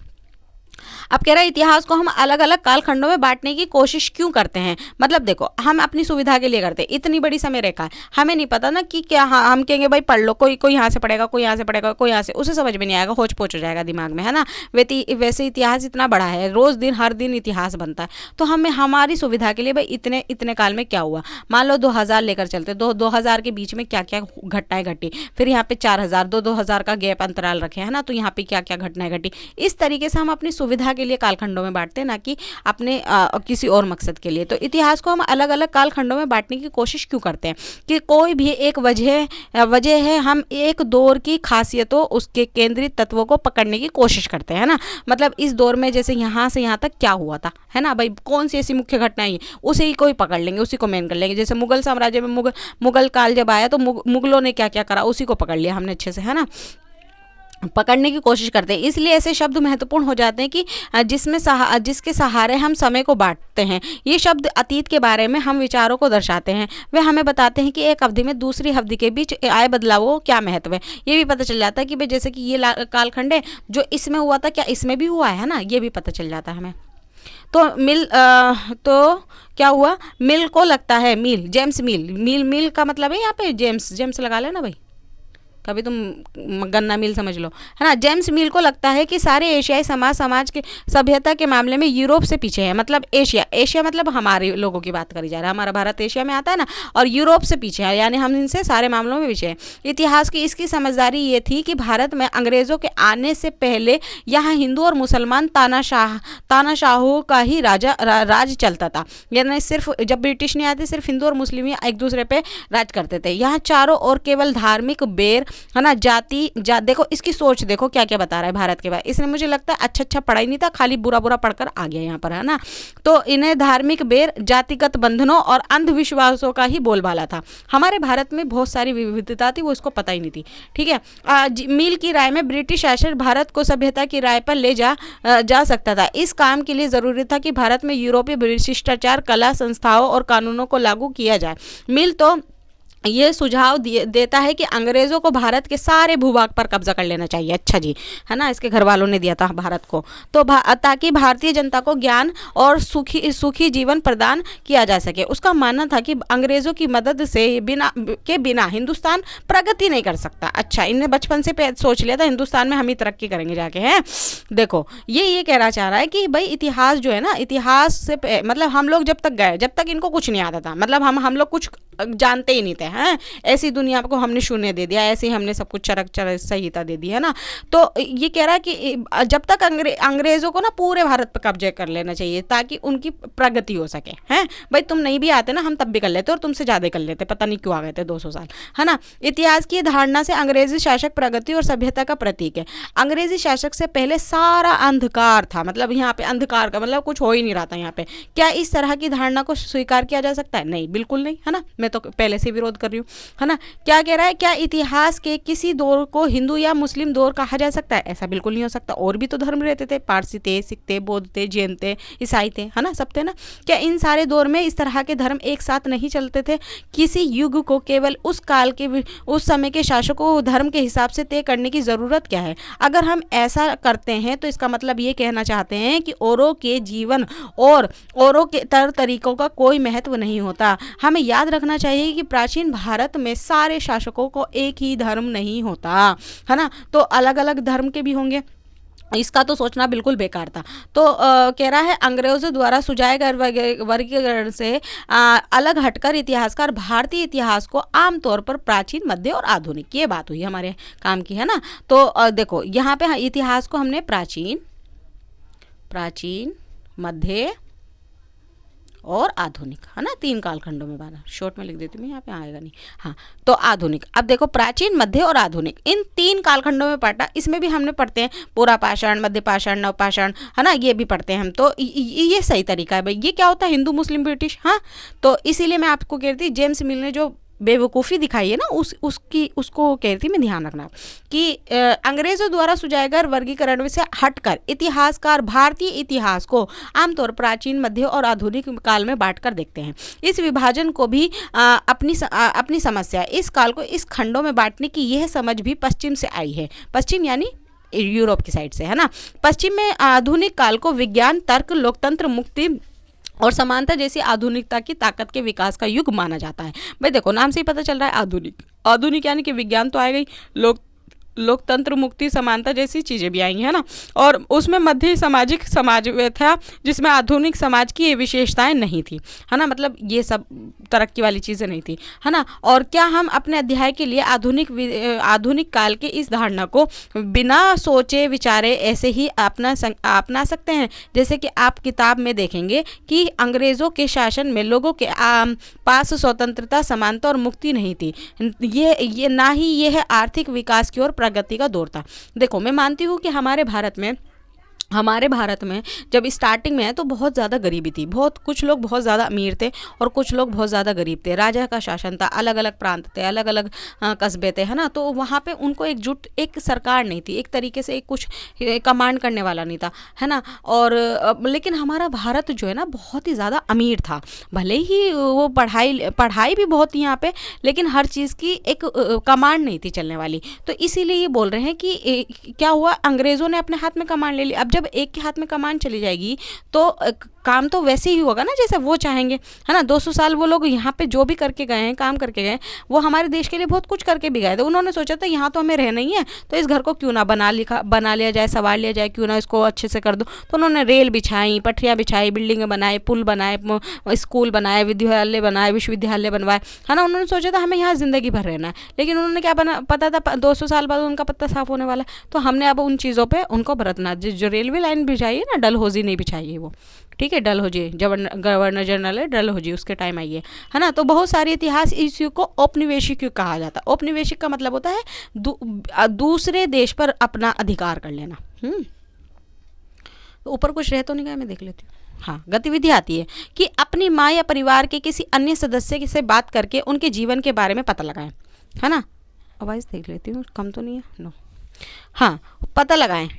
S1: अब कह रहा है इतिहास को हम अलग अलग कालखंडों में बांटने की कोशिश क्यों करते हैं? मतलब देखो, हम अपनी सुविधा के लिए करते हैं। इतनी बड़ी समय रेखा है, हमें नहीं पता ना कि क्या, हाँ हम कहेंगे भाई पढ़ लो, कोई कोई यहाँ से पढ़ेगा, कोई यहाँ से पढ़ेगा, कोई यहाँ से, उसे समझ में नहीं आएगा, होच पोच हो जाएगा दिमाग में, है ना। वैसे इतिहास इतना बड़ा है, रोज दिन हर दिन इतिहास बनता है। तो हमें हमारी सुविधा के लिए भाई इतने इतने काल में क्या हुआ, मान लो 2000 लेकर चलते, 2000 के बीच में क्या क्या घटनाएं घटी, फिर यहाँ पे 4000, 2000 का गैप अंतराल रखे, है ना, तो यहाँ पे क्या क्या घटनाएं घटी। इस तरीके से हम अपनी सुविधा के लिए कालखंडों में बांटते हैं, ना कि अपने किसी और मकसद के लिए। तो इतिहास को हम अलग अलग कालखंडों में बांटने की कोशिश क्यों करते हैं? कि कोई भी एक वजह है, हम एक दौर की खासियतों, उसके केंद्रित तत्वों को पकड़ने की कोशिश करते हैं, है ना। मतलब इस दौर में जैसे यहाँ से यहाँ तक क्या हुआ था, है ना भाई, कौन सी ऐसी मुख्य घटनाएं हैं, उसे ही कोई पकड़ लेंगे, उसी को मेन कर लेंगे। जैसे मुगल साम्राज्य में मुगल काल जब आया तो मुगलों ने क्या क्या करा, उसी को पकड़ लिया हमने अच्छे से, है ना, पकड़ने की कोशिश करते हैं। इसलिए ऐसे शब्द महत्वपूर्ण हो जाते हैं कि जिसके सहारे हम समय को बांटते हैं। ये शब्द अतीत के बारे में हम विचारों को दर्शाते हैं। वे हमें बताते हैं कि एक अवधि में दूसरी अवधि के बीच आए बदलावों क्या महत्व है। ये भी पता चल जाता है कि भाई जैसे कि ये कालखंड है, जो इसमें हुआ था क्या इसमें भी हुआ है ना, ये भी पता चल जाता है हमें। तो क्या हुआ, मिल को लगता है, मिल जेम्स मिल का मतलब है यहाँ पे जेम्स लगा लेना भाई, कभी तुम गन्ना मिल समझ लो, है ना। जेम्स मिल को लगता है कि सारे एशियाई समाज के सभ्यता के मामले में यूरोप से पीछे है। मतलब एशिया मतलब हमारे लोगों की बात करी जा रहा है, हमारा भारत एशिया में आता है ना, और यूरोप से पीछे है, यानी हम इनसे सारे मामलों में पीछे हैं। इतिहास की इसकी समझदारी ये थी कि भारत में अंग्रेजों के आने से पहले यहाँ हिंदू और मुसलमान तानाशाहों का ही राज चलता था। यानी सिर्फ जब ब्रिटिश नहीं आते, सिर्फ हिंदू और मुस्लिम ही एक दूसरे पे राज करते थे। यहाँ चारों ओर केवल धार्मिक बेर, है ना, देखो इसकी सोच देखो क्या क्या बता रहा है भारत के बारे। इसने मुझे लगता है अच्छा पढ़ाई नहीं था, खाली बुरा पढ़कर आ गया यहाँ पर, है ना। तो इन्हें धार्मिक बेर, जातिगत बंधनों और अंधविश्वासों का ही बोलबाला था। हमारे भारत में बहुत सारी विविधता थी, वो इसको पता ही नहीं थी, ठीक है। मिल की राय में ब्रिटिश शासन भारत को सभ्यता की राय पर ले जा सकता था। इस काम के लिए जरूरी था कि भारत में यूरोपीय शिष्टाचार, कला, संस्थाओं और कानूनों को लागू किया जाए। मिल तो ये सुझाव देता है कि अंग्रेज़ों को भारत के सारे भूभाग पर कब्जा कर लेना चाहिए। अच्छा जी, है ना, इसके घर वालों ने दिया था भारत को, तो ताकि भारतीय जनता को ज्ञान और सुखी जीवन प्रदान किया जा सके। उसका मानना था कि अंग्रेज़ों की मदद से बिना हिंदुस्तान प्रगति नहीं कर सकता। अच्छा, इनने बचपन से सोच लिया था हिंदुस्तान में हम ही तरक्की करेंगे जाके, हैं। देखो ये कहना चाह रहा है कि भाई इतिहास जो है ना, इतिहास से मतलब हम लोग जब तक इनको कुछ नहीं आता था, मतलब हम लोग कुछ जानते ही नहीं थे, हैं। ऐसी दुनिया को हमने शून्य दे दिया, ऐसे ही हमने सब कुछ चरक संहिता दे दी, है ना। तो ये कह रहा है कि जब तक अंग्रेजों को ना पूरे भारत पर कब्जे कर लेना चाहिए ताकि उनकी प्रगति हो सके, हैं। भाई तुम नहीं भी आते ना, हम तब भी कर लेते और तुमसे ज़्यादा कर लेते, पता नहीं क्यों आ गए थे 200 साल, है ना। इतिहास की धारणा से अंग्रेजी शासक प्रगति और सभ्यता का प्रतीक है। अंग्रेजी शासक से पहले सारा अंधकार था, मतलब यहाँ पे अंधकार का मतलब कुछ हो ही नहीं रहा था यहाँ पे। क्या इस तरह की धारणा को स्वीकार किया जा सकता है? नहीं, बिल्कुल नहीं, है ना। मैं तो पहले से विरोध कर रही हूँ, है ना। क्या कह रहा है, क्या इतिहास के किसी दौर को हिंदू या मुस्लिम दौर कहा जा सकता है? ऐसा बिल्कुल नहीं हो सकता। और भी तो धर्म रहते थे, पारसी थे, सिख थे, बौद्ध थे, जैन थे, ईसाई थे, है ना, सब थे ना। क्या इन सारे दौर में इस तरह के धर्म एक साथ नहीं चलते थे? किसी युग को केवल उस काल के उस समय के शासकों को धर्म के हिसाब से तय करने की ज़रूरत क्या है? अगर हम ऐसा करते हैं तो इसका मतलब ये कहना चाहते हैं कि औरों के जीवन और औरों के तरीकों का कोई महत्व नहीं होता। हमें याद रखना चाहिए कि प्राचीन भारत में सारे शासकों को एक ही धर्म नहीं होता, है ना। तो अलग अलग धर्म के भी होंगे, इसका तो सोचना बिल्कुल बेकार था। तो कह रहा है अंग्रेजों द्वारा सुझाए गए वर्गीकरण से अलग हटकर इतिहासकार भारतीय इतिहास को आमतौर पर प्राचीन, मध्य और आधुनिक, ये बात हुई हमारे काम की, है ना। तो देखो यहाँ पे इतिहास को हमने प्राचीन, मध्य और आधुनिक, है ना, 3 कालखंडों में बांटा। शॉर्ट में लिख देती हूँ, यहाँ पे आएगा नहीं। हाँ, तो आधुनिक, अब देखो प्राचीन, मध्य और आधुनिक, इन 3 कालखंडों में बांटा। इसमें भी हमने पढ़ते हैं पूरा पाषाण, मध्य पाषाण, नवपाषाण, है ना, ये भी पढ़ते हैं हम। तो ये सही तरीका है भाई। ये क्या होता है, हिंदू, मुस्लिम, ब्रिटिश। हाँ, तो इसीलिए मैं आपको कह रही थी, जेम्स मिल ने जो बेवकूफ़ी दिखाई है ना, उसको कह रही थी मैं, ध्यान रखना कि अंग्रेजों द्वारा सुझाए गए वर्गीकरण से हटकर इतिहासकार भारतीय इतिहास को आमतौर प्राचीन, मध्य और आधुनिक काल में बांटकर देखते हैं। इस विभाजन को भी अपनी समस्या, इस काल को इस खंडों में बांटने की यह समझ भी पश्चिम से आई है। पश्चिम यानी यूरोप की साइड से, है ना। पश्चिम में आधुनिक काल को विज्ञान, तर्क, लोकतंत्र, मुक्ति और समानता जैसी आधुनिकता की ताकत के विकास का युग माना जाता है। भाई देखो, नाम से ही पता चल रहा है आधुनिक। आधुनिक यानी कि विज्ञान तो आएगा ही, लोकतंत्र, मुक्ति, समानता जैसी चीज़ें भी आएंगी, है ना। और उसमें मध्य सामाजिक समाज था, जिसमें आधुनिक समाज की ये विशेषताएं नहीं थी, है ना। मतलब ये सब तरक्की वाली चीज़ें नहीं थी, है ना। और क्या हम अपने अध्याय के लिए आधुनिक काल के इस धारणा को बिना सोचे विचारे ऐसे ही अपना सकते हैं? जैसे कि आप किताब में देखेंगे कि अंग्रेज़ों के शासन में लोगों के पास स्वतंत्रता, समानता और मुक्ति नहीं थी। ये ना ही यह आर्थिक विकास की ओर प्रगति का दौर था। देखो, मैं मानती हूँ कि हमारे भारत में जब स्टार्टिंग में है तो बहुत ज़्यादा गरीबी थी। कुछ लोग बहुत ज़्यादा अमीर थे और कुछ लोग बहुत ज़्यादा गरीब थे। राजा का शासन था, अलग अलग प्रांत थे, अलग अलग कस्बे थे, है ना। तो वहाँ पे उनको एक सरकार नहीं थी, एक तरीके से कुछ कमांड करने वाला नहीं था, है ना। और लेकिन हमारा भारत जो है ना बहुत ही ज़्यादा अमीर था। भले ही वो पढ़ाई भी बहुत थी यहाँ पे, लेकिन हर चीज़ की एक कमांड नहीं थी चलने वाली। तो इसीलिए ये बोल रहे हैं कि क्या हुआ, अंग्रेज़ों ने अपने हाथ में कमांड ले ली। अब जब एक के हाथ में कमान चली जाएगी तो काम तो वैसे ही होगा ना जैसे वो चाहेंगे, है ना। 200 साल वो लोग यहाँ पे जो भी करके गए हैं, काम करके गए, वो हमारे देश के लिए बहुत कुछ करके भी गए थे। उन्होंने सोचा था यहाँ तो हमें रहना ही है, तो इस घर को क्यों ना बना लिया जाए, संवार लिया जाए, क्यों ना इसको अच्छे से कर दो। तो उन्होंने रेल बिछाई, पटरियाँ बिछाई, बिल्डिंगें बनाए, पुल बनाए, स्कूल बनाए, विद्यालय बनाए, विश्वविद्यालय बनवाए, है ना। उन्होंने सोचा था हमें यहाँ ज़िंदगी भर रहना है, लेकिन उन्होंने क्या पता था 200 साल बाद उनका पत्ता साफ होने वाला है। तो हमने अब उन चीज़ों पर उनको बरतना, जो रेलवे लाइन बिछाई है ना, डलहौजी नहीं बिछाई है वो, ठीक है। डलहौजी गवर्नर जनरल है, डलहौजी, उसके टाइम आई है ना। तो बहुत सारे इतिहास इस युग को औपनिवेशिक युग कहा जाता है। औपनिवेशिक का मतलब होता है दूसरे देश पर अपना अधिकार कर लेना। तो ऊपर कुछ रह तो नहीं गया, मैं देख लेती हूँ। हाँ, गतिविधि आती है कि अपनी माँ या परिवार के किसी अन्य सदस्य से बात करके उनके जीवन के बारे में पता लगाएं, है ना। आवाज़ देख लेती हूँ, कम तो नहीं है, नो। हाँ, पता लगाएं,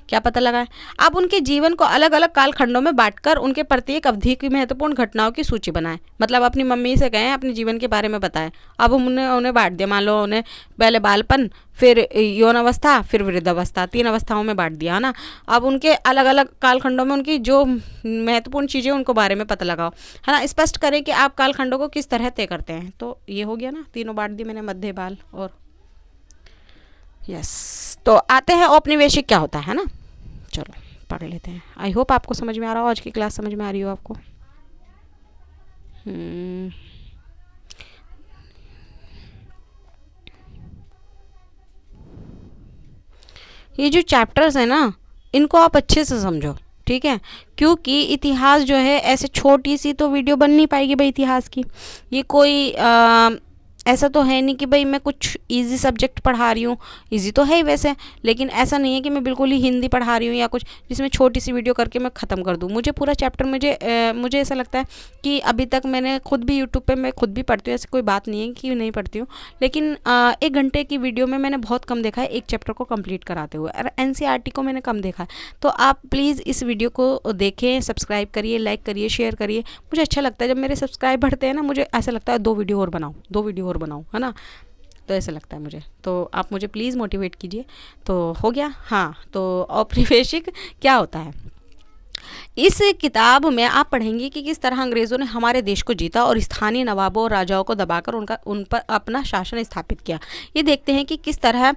S1: क्या पता लगाएं। अब उनके जीवन को अलग अलग कालखंडों में बांटकर उनके प्रत्येक अवधि की महत्वपूर्ण घटनाओं की सूची बनाएं। मतलब अपनी मम्मी से कहें अपने जीवन के बारे में बताएं। अब उन्हें बांट दिया, मान लो उन्हें पहले बालपन, फिर यौन अवस्था, फिर वृद्धावस्था, 3 अवस्थाओं में बांट दिया, है ना। अब उनके अलग अलग कालखंडों में उनकी जो महत्वपूर्ण चीज़ें उनको बारे में पता लगाओ, है ना। स्पष्ट करें कि आप कालखंडों को किस तरह तय करते हैं। तो ये हो गया ना, तीनों बांट दी मैंने, मध्य, बाल और यस। तो आते हैं औपनिवेशिक क्या होता है ना। चलो पढ़ लेते हैं। आई होप आपको समझ में आ रहा हो, आज की क्लास समझ में आ रही हो आपको। ये जो चैप्टर्स है ना, इनको आप अच्छे से समझो, ठीक है। क्योंकि इतिहास जो है ऐसे छोटी सी तो वीडियो बन नहीं पाएगी भाई इतिहास की। ये कोई ऐसा तो है नहीं कि भाई मैं कुछ इजी सब्जेक्ट पढ़ा रही हूँ, इजी तो है ही वैसे, लेकिन ऐसा नहीं है कि मैं बिल्कुल ही हिंदी पढ़ा रही हूँ या कुछ जिसमें छोटी सी वीडियो करके मैं ख़त्म कर दूँ। मुझे पूरा चैप्टर मुझे ऐसा लगता है कि अभी तक मैंने खुद भी यूट्यूब पे मैं खुद भी पढ़ती हूँ, ऐसी कोई बात नहीं है कि नहीं पढ़ती हूँ, लेकिन 1 घंटे की वीडियो में मैंने बहुत कम देखा है एक चैप्टर को कंप्लीट कराते हुए, और NCERT को मैंने कम देखा है। तो आप प्लीज़ इस वीडियो को देखें, सब्सक्राइब करिए, लाइक करिए, शेयर करिए। मुझे अच्छा लगता है जब मेरे सब्सक्राइब बढ़ते हैं ना, मुझे ऐसा लगता है 2 वीडियो और बनाऊँ, है ना। तो ऐसा लगता है मुझे। तो आप मुझे प्लीज़ मोटिवेट कीजिए। तो हो गया। हाँ, तो औपनिवेशिक क्या होता है। इस किताब में आप पढ़ेंगे कि किस तरह अंग्रेज़ों ने हमारे देश को जीता और स्थानीय नवाबों और राजाओं को दबाकर उन पर अपना शासन स्थापित किया। ये देखते हैं कि किस तरह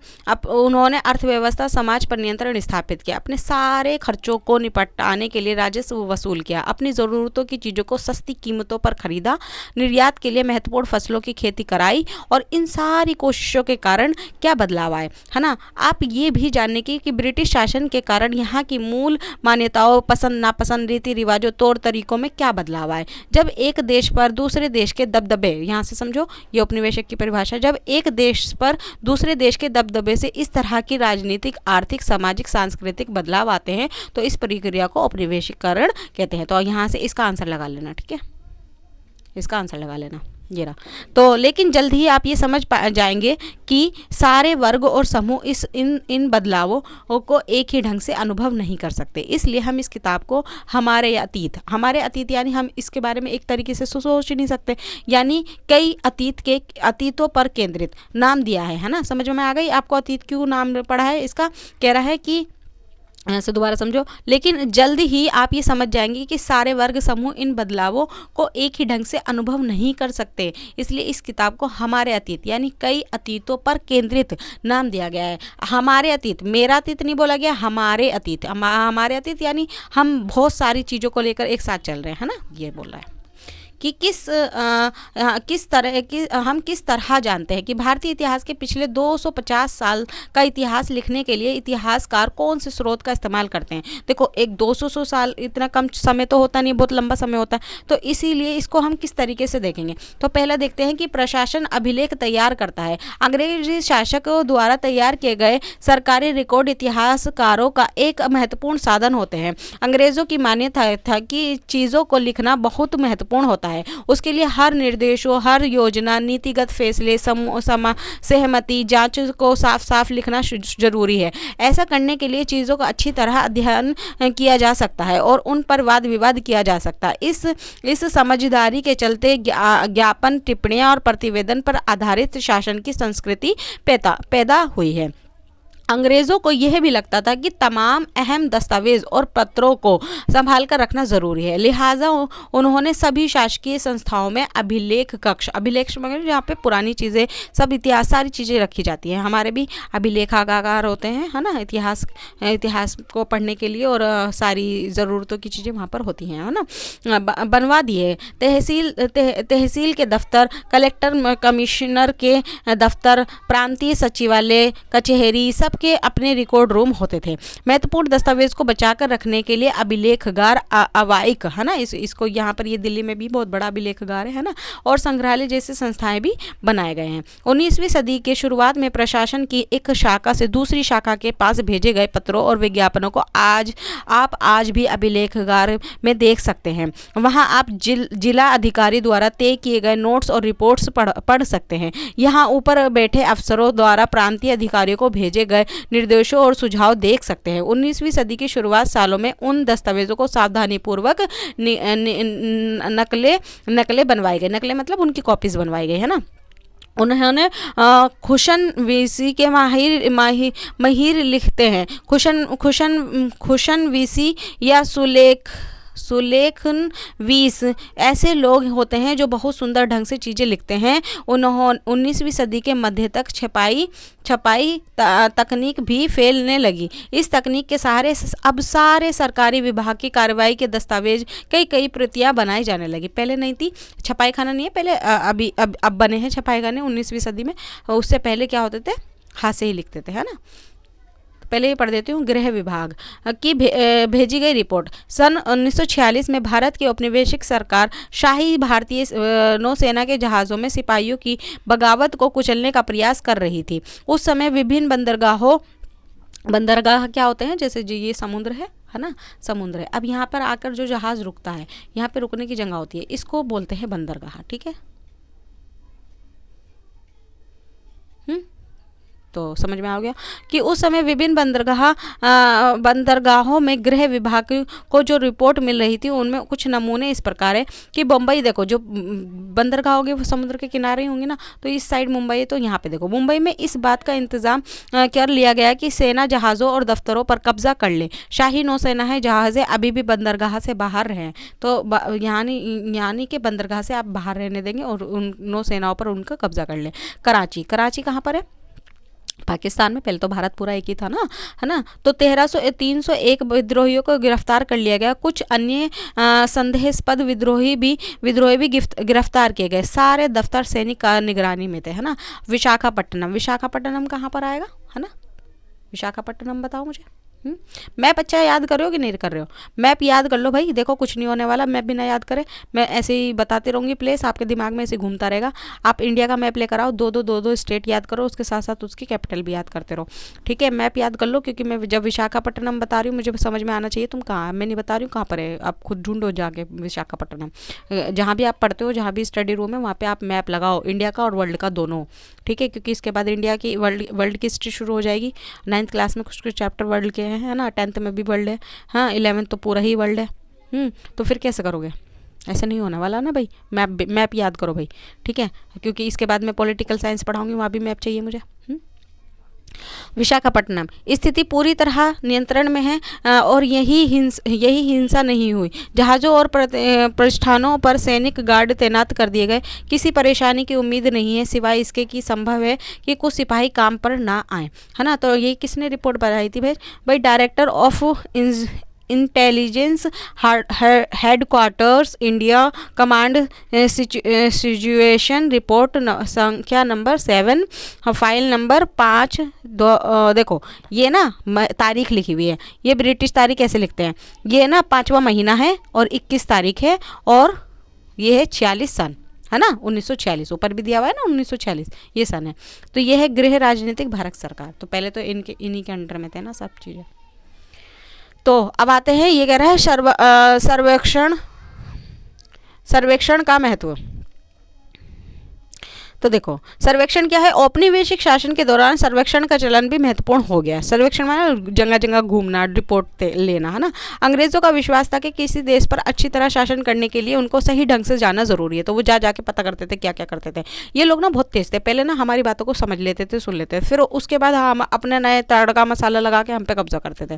S1: उन्होंने अर्थव्यवस्था समाज पर नियंत्रण स्थापित किया, अपने सारे खर्चों को निपटाने के लिए राजस्व वसूल किया, अपनी ज़रूरतों की चीज़ों को सस्ती कीमतों पर खरीदा, निर्यात के लिए महत्वपूर्ण फसलों की खेती कराई। और इन सारी कोशिशों के कारण क्या बदलाव आए, है ना। आप ये भी जानने की कि ब्रिटिश शासन के कारण यहाँ की मूल मान्यताओं, पसंद नापसंद, रीति रिवाजों, तौर तरीकों में क्या बदलाव आए। जब एक देश पर दूसरे देश के दबदबे, यहाँ से समझो ये उपनिवेशक की परिभाषा, जब एक देश पर दूसरे देश के दबदबे से इस तरह की राजनीतिक, आर्थिक, सामाजिक, सांस्कृतिक बदलाव आते हैं तो इस प्रक्रिया को औपनिवेशीकरण कहते हैं। तो यहाँ से इसका आंसर लगा लेना, ठीक है, इसका आंसर लगा लेना ये रहा। तो लेकिन जल्द ही आप ये समझ जाएंगे कि सारे वर्ग और समूह इन बदलावों को एक ही ढंग से अनुभव नहीं कर सकते। इसलिए हम इस किताब को हमारे अतीत यानी हम इसके बारे में एक तरीके से सोच ही नहीं सकते, यानी कई अतीतों पर केंद्रित नाम दिया है ना। समझ में आ गई आपको अतीत क्यों नाम पड़ा है इसका। कह रहा है कि ऐसे दोबारा समझो, लेकिन जल्द ही आप ये समझ जाएंगे कि सारे वर्ग समूह इन बदलावों को एक ही ढंग से अनुभव नहीं कर सकते। इसलिए इस किताब को हमारे अतीत यानी कई अतीतों पर केंद्रित नाम दिया गया है। हमारे अतीत, मेरा अतीत नहीं बोला गया, हमारे अतीत। हमारे अतीत यानी हम बहुत सारी चीज़ों को लेकर एक साथ चल रहे हैं, है ना, ये बोल रहा है कि हम किस तरह जानते हैं कि भारतीय इतिहास के पिछले 250 साल का इतिहास लिखने के लिए इतिहासकार कौन से स्रोत का इस्तेमाल करते हैं। देखो, एक 200 साल इतना कम समय तो होता नहीं, बहुत लंबा समय होता है, तो इसीलिए इसको हम किस तरीके से देखेंगे। तो पहला देखते हैं कि प्रशासन अभिलेख तैयार करता है। अंग्रेजी शासकों द्वारा तैयार किए गए सरकारी रिकॉर्ड इतिहासकारों का एक महत्वपूर्ण साधन होते हैं। अंग्रेजों की मान्यता था कि चीज़ों को लिखना बहुत महत्वपूर्ण होता है। उसके लिए हर निर्देशों, हर योजना, नीतिगत फैसले, सहमति, जांच को साफ साफ लिखना जरूरी है। ऐसा करने के लिए चीज़ों का अच्छी तरह अध्ययन किया जा सकता है और उन पर वाद विवाद किया जा सकता है। इस समझदारी के चलते ज्ञापन, टिप्पणियां और प्रतिवेदन पर आधारित शासन की संस्कृति पैदा हुई है। अंग्रेज़ों को यह भी लगता था कि तमाम अहम दस्तावेज और पत्रों को संभाल कर रखना ज़रूरी है। लिहाजा उन्होंने सभी शासकीय संस्थाओं में अभिलेख कक्ष, अभिलेख मतलब जहाँ पे पुरानी चीज़ें, सब इतिहास, सारी चीज़ें रखी जाती हैं। हमारे भी अभिलेखागार होते हैं, है ना, इतिहास को पढ़ने के लिए, और सारी ज़रूरतों की चीज़ें वहाँ पर होती हैं, है ना, बनवा दिए। तहसील के दफ्तर, कलेक्टर कमिश्नर के दफ्तर, प्रांतीय सचिवालय, कचहरी, सब के अपने रिकॉर्ड रूम होते थे। महत्वपूर्ण दस्तावेज को बचाकर रखने के लिए अभिलेखगार, अवाइक, है ना, इसको यहाँ पर ये दिल्ली में भी बहुत बड़ा अभिलेखगार है ना, और संग्रहालय जैसे संस्थाएं भी बनाए गए हैं। 19वीं सदी के शुरुआत में प्रशासन की एक शाखा से दूसरी शाखा के पास भेजे गए पत्रों और विज्ञापनों को आज भी अभिलेखगार में देख सकते हैं। वहाँ आप जिला अधिकारी द्वारा तय किए गए नोट्स और रिपोर्ट्स पढ़ सकते हैं। यहाँ ऊपर बैठे अफसरों द्वारा प्रांतीय अधिकारियों को भेजे गए निर्देशों और सुझाव देख सकते हैं। 19वीं सदी की शुरुआत सालों में उन दस्तावेजों को सावधानीपूर्वक नकलें बनवाई गई। नकलें मतलब उनकी कॉपीज बनवाई गई, है ना। उन्होंने खुशन वीसी के माहिर लिखते हैं। खुशन वीसी या सुलेखन वीस ऐसे लोग होते हैं जो बहुत सुंदर ढंग से चीज़ें लिखते हैं। उन्होंने 19वीं सदी के मध्य तक छपाई तकनीक भी फैलने लगी। इस तकनीक के सहारे अब सारे सरकारी विभाग की कार्रवाई के दस्तावेज कई प्रतियां बनाई जाने लगी। पहले नहीं थी, छपाई खाना नहीं है पहले, अब बने हैं छपाई खाने 19वीं सदी में। उससे पहले क्या होते थे, हाथ से ही लिखते थे, है ना। पहले ही पढ़ देती हूँ। गृह विभाग की भेजी गई रिपोर्ट। सन 1946 में भारत की औपनिवेशिक सरकार शाही भारतीय नौसेना के जहाज़ों में सिपाहियों की बगावत को कुचलने का प्रयास कर रही थी। उस समय विभिन्न बंदरगाह क्या होते हैं, जैसे ये समुद्र है ना, समुद्र है। अब यहाँ पर आकर जो जहाज़ रुकता है, यहाँ पर रुकने की जगह होती है, इसको बोलते हैं बंदरगाह, ठीक है। तो समझ में आ गया कि उस समय विभिन्न बंदरगाहों में गृह विभाग को जो रिपोर्ट मिल रही थी उनमें कुछ नमूने इस प्रकार है कि बम्बई देखो, जो बंदरगाह होगी वो समुद्र के किनारे ही होंगे ना, तो इस साइड मुंबई है, तो यहाँ पे देखो मुंबई में इस बात का इंतजाम कर लिया गया कि सेना जहाज़ों और दफ्तरों पर कब्जा कर ले। शाही नौसेना है जहाज़ें अभी भी बंदरगाह से बाहर रहें, तो यानी कि बंदरगाह से आप बाहर रहने देंगे और उन नौसेनाओं पर उनका कब्जा कर ले। कराची कहाँ पर है? पाकिस्तान में। पहले तो भारत पूरा एक ही था ना, है ना। तो 301 विद्रोहियों को गिरफ्तार कर लिया गया। कुछ अन्य संदेहास्पद विद्रोही भी गिरफ्तार किए गए। सारे दफ्तर सैनिक का निगरानी में थे, है ना। विशाखापट्टनम कहाँ पर आएगा, है ना। विशाखापट्टनम बताओ मुझे। मैप अच्छा याद कर रहे हो कि नहीं कर रहे हो? मैप याद कर लो भाई, देखो कुछ नहीं होने वाला। मैप भी ना याद करें, मैं ऐसे ही बताती रहूँगी, प्लेस आपके दिमाग में ऐसे घूमता रहेगा। आप इंडिया का मैप लेकर आओ, दो स्टेट याद करो, उसके साथ साथ उसकी कैपिटल भी याद करते रहो, ठीक है। मैप याद कर लो, क्योंकि मैं जब विशाखापट्टनम बता रही हूँ मुझे समझ में आना चाहिए तुम कहाँ, मैं नहीं बता रही हूँ कहाँ पर है, आप खुद ढूंढो जाके विशाखापट्टनम। जहाँ भी आप पढ़ते हो, जहाँ भी स्टडी रूम है, वहाँ पर आप मैप लगाओ, इंडिया का और वर्ल्ड का दोनों, ठीक है। क्योंकि इसके बाद इंडिया की वर्ल्ड की हिस्ट्री शुरू हो जाएगी। 9th क्लास में कुछ चैप्टर वर्ल्ड के हैं, है ना। 10th में भी वर्ल्ड है, हाँ। 11th तो पूरा ही वर्ल्ड है। तो फिर कैसे करोगे? ऐसा नहीं होने वाला ना भाई। मैप याद करो भाई, ठीक है। क्योंकि इसके बाद मैं पॉलिटिकल साइंस पढ़ाऊंगी, वहाँ भी मैप चाहिए मुझे। विशाखापट्टनम स्थिति पूरी तरह नियंत्रण में है और यही हिंसा नहीं हुई। जहाज़ों और प्रतिष्ठानों पर सैनिक गार्ड तैनात कर दिए गए। किसी परेशानी की उम्मीद नहीं है, सिवाय इसके कि संभव है कि कुछ सिपाही काम पर ना आए, है ना। तो ये किसने रिपोर्ट बनाई थी भाई? Director of intelligence headquarters India command situation report संख्या नंबर 7 फाइल नंबर 5। देखो ये ना तारीख लिखी हुई है, ये ब्रिटिश तारीख ऐसे लिखते हैं। ये ना 5वां महीना है और 21 तारीख है और ये है 46 सन, है ना। 1946 ऊपर भी दिया हुआ है ना, 1946 ये सन है। तो ये है गृह राजनीतिक भारत सरकार। तो पहले तो इन्हीं के अंडर में थे ना सब चीज़ें। तो अब आते हैं, ये कह रहा है सर्वेक्षण का महत्व। तो देखो सर्वेक्षण क्या है? औपनिवेशिक शासन के दौरान सर्वेक्षण का चलन भी महत्वपूर्ण हो गया। सर्वेक्षण माने जगह जगह घूमना, रिपोर्ट लेना, है ना। अंग्रेजों का विश्वास था कि किसी देश पर अच्छी तरह शासन करने के लिए उनको सही ढंग से जाना जरूरी है। तो वो जाके पता करते थे क्या क्या करते थे। ये लोग ना बहुत तेज थे, पहले ना हमारी बातों को समझ लेते थे, सुन लेते थे, फिर उसके बाद हम अपने नए तड़का मसाला लगा के हम पे कब्जा करते थे।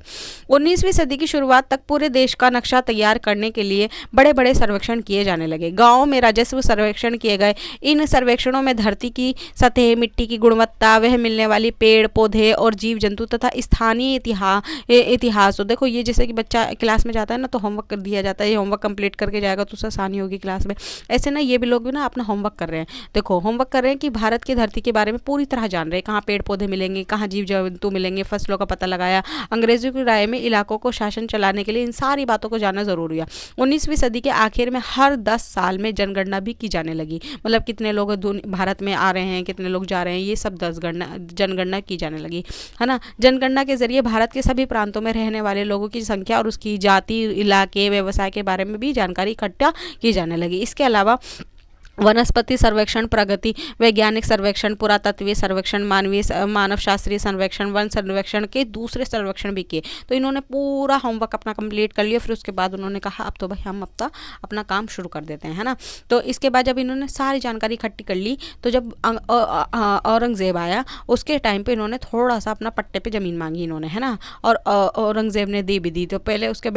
S1: 19वीं सदी की शुरुआत तक पूरे देश का नक्शा तैयार करने के लिए बड़े बड़े सर्वेक्षण किए जाने लगे। गाँव में राजस्व सर्वेक्षण किए गए। इन सर्वेक्षणों में धरती की सतह, मिट्टी की गुणवत्ता, वह मिलने वाली पेड़ पौधे और जीव जंतु तथा स्थानीय इतिहास। तो देखो ये जैसे कि बच्चा क्लास में जाता है ना, तो होमवर्क कर दिया जाता है, ये होमवर्क कंप्लीट करके जाएगा तो उसे आसानी होगी क्लास में। ऐसे ना ये भी लोग भी ना अपना होमवर्क कर रहे हैं। देखो होमवर्क कर रहे हैं कि भारत की धरती के बारे में पूरी तरह जान रहे हैं, कहाँ पेड़ पौधे मिलेंगे, कहाँ जीव जंतु मिलेंगे, फसलों का पता लगाया। अंग्रेजों की राय में इलाकों को शासन चलाने के लिए इन सारी बातों को जानना जरूरी है। 19वीं सदी के आखिर में हर 10 साल में जनगणना भी की जाने लगी। मतलब कितने लोग भारत में आ रहे हैं, कितने लोग जा रहे हैं, ये सब जनगणना की जाने लगी, है ना। जनगणना के जरिए भारत के सभी प्रांतों में रहने वाले लोगों की संख्या और उसकी जाति, इलाके, व्यवसाय के बारे में भी जानकारी इकट्ठा की जाने लगी। इसके अलावा वनस्पति सर्वेक्षण, प्रगति वैज्ञानिक सर्वेक्षण, पुरातत्वीय सर्वेक्षण, मानव शास्त्रीय सर्वेक्षण, वन सर्वेक्षण के दूसरे सर्वेक्षण भी किए। तो इन्होंने पूरा होमवर्क अपना कंप्लीट कर लिया। फिर उसके बाद उन्होंने कहा अब तो भाई हम अपना काम शुरू कर देते हैं, है ना। तो इसके बाद जब इन्होंने सारी जानकारी इकट्ठी कर ली, तो जब औरंगजेब आया उसके टाइम पे इन्होंने थोड़ा सा अपना पट्टे पे ज़मीन मांगी इन्होंने, है ना। और औरंगजेब ने दे भी दी। तो पहले उसके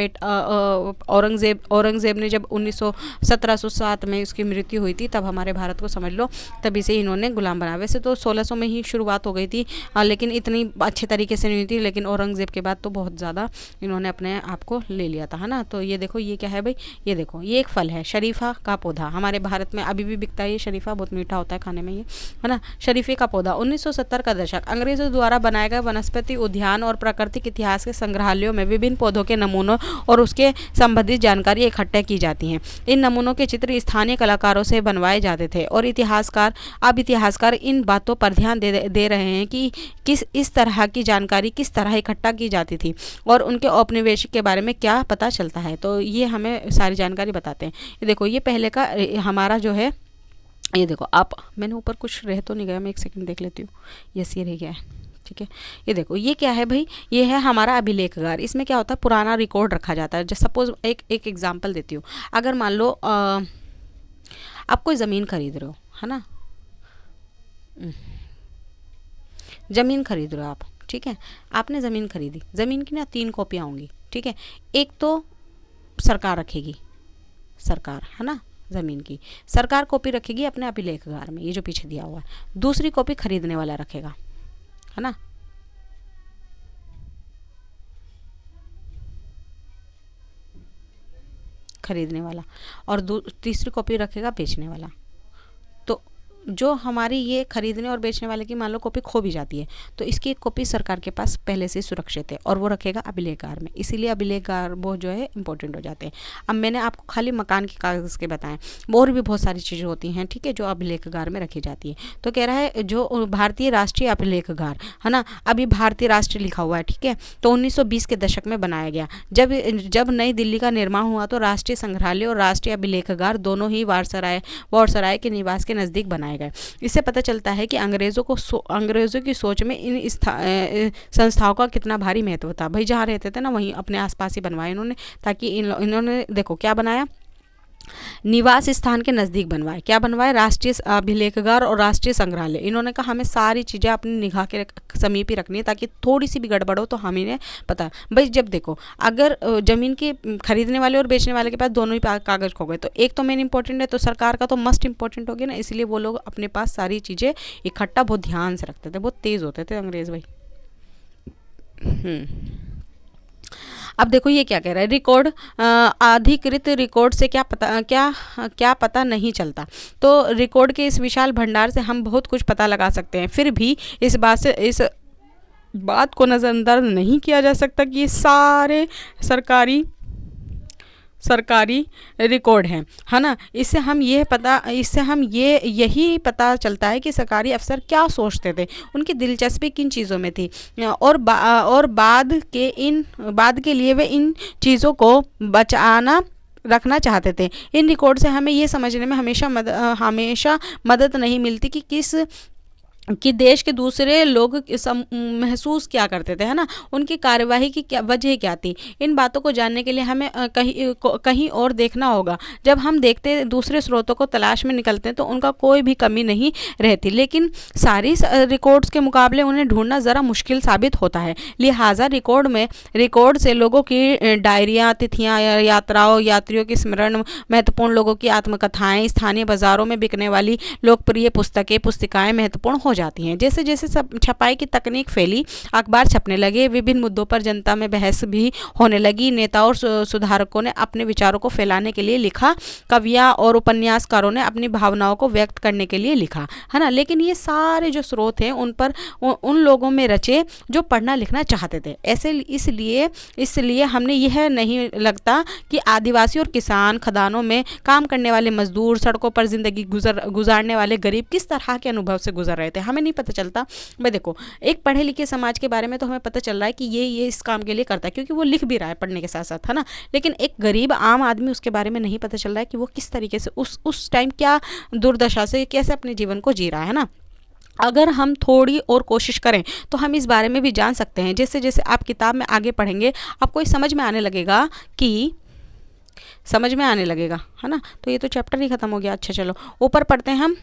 S1: औरंगजेब ने जब 1707 में उसकी मृत्यु हुई थी, तब हमारे भारत को समझ लो तभी से इन्होंने गुलाम बना। वैसे तो 1600 में ही शुरुआत हो गई थी, लेकिन इतनी अच्छे तरीके से नहीं हुई थी। लेकिन औरंगजेब के बाद तो बहुत ज़्यादा इन्होंने अपने आप को ले लिया था, है ना। तो ये देखो ये क्या है भाई? ये देखो ये एक फल है, शरीफा का पौधा। हमारे भारत में अभी भी बिकता है ये शरीफा, बहुत मीठा होता है खाने में ये, है ना। शरीफे का पौधा 1970 का दशक अंग्रेजों द्वारा बनाए गए वनस्पति उद्यान और प्राकृतिक इतिहास के संग्रहालयों में विभिन्न पौधों के नमूनों और उसके संबंधित जानकारी इकट्ठा की जाती हैं। इन नमूनों के चित्र स्थानीय कलाकारों से बनवाए जाते थे और इतिहासकार इन बातों पर ध्यान दे रहे हैं कि इस तरह की जानकारी किस तरह इकट्ठा की जाती थी और उनके औपनिवेशिक के बारे में क्या पता चलता है। तो ये हमें सारी जानकारी बताते हैं। ये देखो ये पहले का हमारा जो है, ये देखो आप, मैंने ऊपर कुछ रह तो नहीं गया, मैं एक सेकंड देख लेती हूँ। यस ये रह गया है, ठीक है। ये देखो, ये क्या है भाई, ये है हमारा अभिलेखगार। इसमें क्या होता है, पुराना रिकॉर्ड रखा जाता है। जैसे सपोज एक एग्जांपल देती हूँ, अगर मान लो आप कोई ज़मीन खरीद रहे हो, है ना, ज़मीन खरीद रहे हो आप, ठीक है। आपने ज़मीन खरीदी, ज़मीन की ना 3 कॉपियाँ होंगी, ठीक है। एक तो सरकार रखेगी, सरकार, है ना, ज़मीन की सरकार कॉपी रखेगी अपने अभिलेखगार में, ये जो पीछे दिया हुआ है। दूसरी कॉपी खरीदने वाला रखेगा, है ना, खरीदने वाला, और तीसरी कॉपी रखेगा बेचने वाला। तो जो हमारी ये खरीदने और बेचने वाले की मान लो कॉपी खो भी जाती है, तो इसकी एक कॉपी सरकार के पास पहले से सुरक्षित है और वो रखेगा अभिलेखगार में, इसीलिए अभिलेखगार वो जो है इंपॉर्टेंट हो जाते हैं। अब मैंने आपको खाली मकान के कागज़ के बताएं, और भी बहुत सारी चीज़ें होती हैं, ठीक है, जो अभिलेखगार में रखी जाती है। तो कह रहा है जो भारतीय राष्ट्रीय अभिलेखगार, है ना, अभी भारतीय राष्ट्र लिखा हुआ है, ठीक है, तो 1920 के दशक में बनाया गया। जब नई दिल्ली का निर्माण हुआ तो राष्ट्रीय संग्रहालय और राष्ट्रीय अभिलेखगार दोनों ही वारसराय के निवास के नज़दीक बनाए गए। इससे पता चलता है कि अंग्रेज़ों की सोच में इन संस्थाओं का कितना भारी महत्व था। भाई जहाँ रहते थे ना वहीं अपने आसपास ही बनवाए इन्होंने, ताकि इन्होंने देखो क्या बनाया, निवास स्थान के नज़दीक बनवाए। क्या बनवाए, राष्ट्रीय अभिलेखगार और राष्ट्रीय संग्रहालय। इन्होंने कहा हमें सारी चीज़ें अपनी निगाह के समीप ही रखनी है, ताकि थोड़ी सी भी गड़बड़ हो तो हमें इन्हें पता। भाई जब देखो, अगर ज़मीन के खरीदने वाले और बेचने वाले के पास दोनों ही कागज़ खो गए, तो एक तो मेन इंपॉर्टेंट है, तो सरकार का तो मस्ट इंपॉर्टेंट हो गया ना, इसलिए वो लोग अपने पास सारी चीज़ें इकट्ठा बहुत ध्यान से रखते थे। बहुत तेज़ होते थे अंग्रेज़ भाई। अब देखो ये क्या कह रहा है, रिकॉर्ड अधिकृत रिकॉर्ड से क्या पता नहीं चलता। तो रिकॉर्ड के इस विशाल भंडार से हम बहुत कुछ पता लगा सकते हैं, फिर भी इस बात को नज़रअंदाज नहीं किया जा सकता कि ये सारे सरकारी रिकॉर्ड हैं, है ना। इससे हम यही पता चलता है कि सरकारी अफसर क्या सोचते थे, उनकी दिलचस्पी किन चीज़ों में थी, और बाद के लिए वे इन चीज़ों को रखना चाहते थे। इन रिकॉर्ड से हमें ये समझने में हमेशा मदद नहीं मिलती कि देश के दूसरे लोग महसूस क्या करते थे, है ना, उनकी कार्यवाही की क्या वजह क्या थी। इन बातों को जानने के लिए हमें कहीं और देखना होगा। जब हम देखते दूसरे स्रोतों को तलाश में निकलते हैं तो उनका कोई भी कमी नहीं रहती, लेकिन सारी रिकॉर्ड्स के मुकाबले उन्हें ढूंढना ज़रा मुश्किल साबित होता है। लिहाजा रिकॉर्ड से लोगों की डायरियाँ, तिथियाँ, यात्राओं, यात्रियों की स्मरण, महत्वपूर्ण लोगों की आत्मकथाएँ, स्थानीय बाज़ारों में बिकने वाली लोकप्रिय पुस्तिकाएँ महत्वपूर्ण हो जाती हैं। जैसे जैसे छपाई की तकनीक फैली, अखबार छपने लगे, विभिन्न मुद्दों पर जनता में बहस भी होने लगी। नेताओं और सुधारकों ने अपने विचारों को फैलाने के लिए लिखा, कवियाँ और उपन्यासकारों ने अपनी भावनाओं को व्यक्त करने के लिए लिखा, है ना। लेकिन ये सारे जो स्रोत हैं उन लोगों में रचे जो पढ़ना लिखना चाहते थे। इसलिए हमने यह नहीं लगता कि आदिवासी और किसान, खदानों में काम करने वाले मजदूर, सड़कों पर जिंदगी गुजारने वाले गरीब किस तरह के अनुभव से गुजर रहे थे, हमें नहीं पता चलता। भाई देखो, एक पढ़े लिखे समाज के बारे में तो हमें पता चल रहा है कि ये इस काम के लिए करता है, क्योंकि वो लिख भी रहा है पढ़ने के साथ साथ, है ना। लेकिन एक गरीब आम आदमी, उसके बारे में नहीं पता चल रहा है कि वो किस तरीके से उस टाइम क्या दुर्दशा से कैसे अपने जीवन को जी रहा है ना। अगर हम थोड़ी और कोशिश करें तो हम इस बारे में भी जान सकते हैं। जैसे जैसे आप किताब में आगे पढ़ेंगे आपको समझ में आने लगेगा, है ना। तो ये तो चैप्टर ही खत्म हो गया। अच्छा चलो ऊपर पढ़ते हैं हम।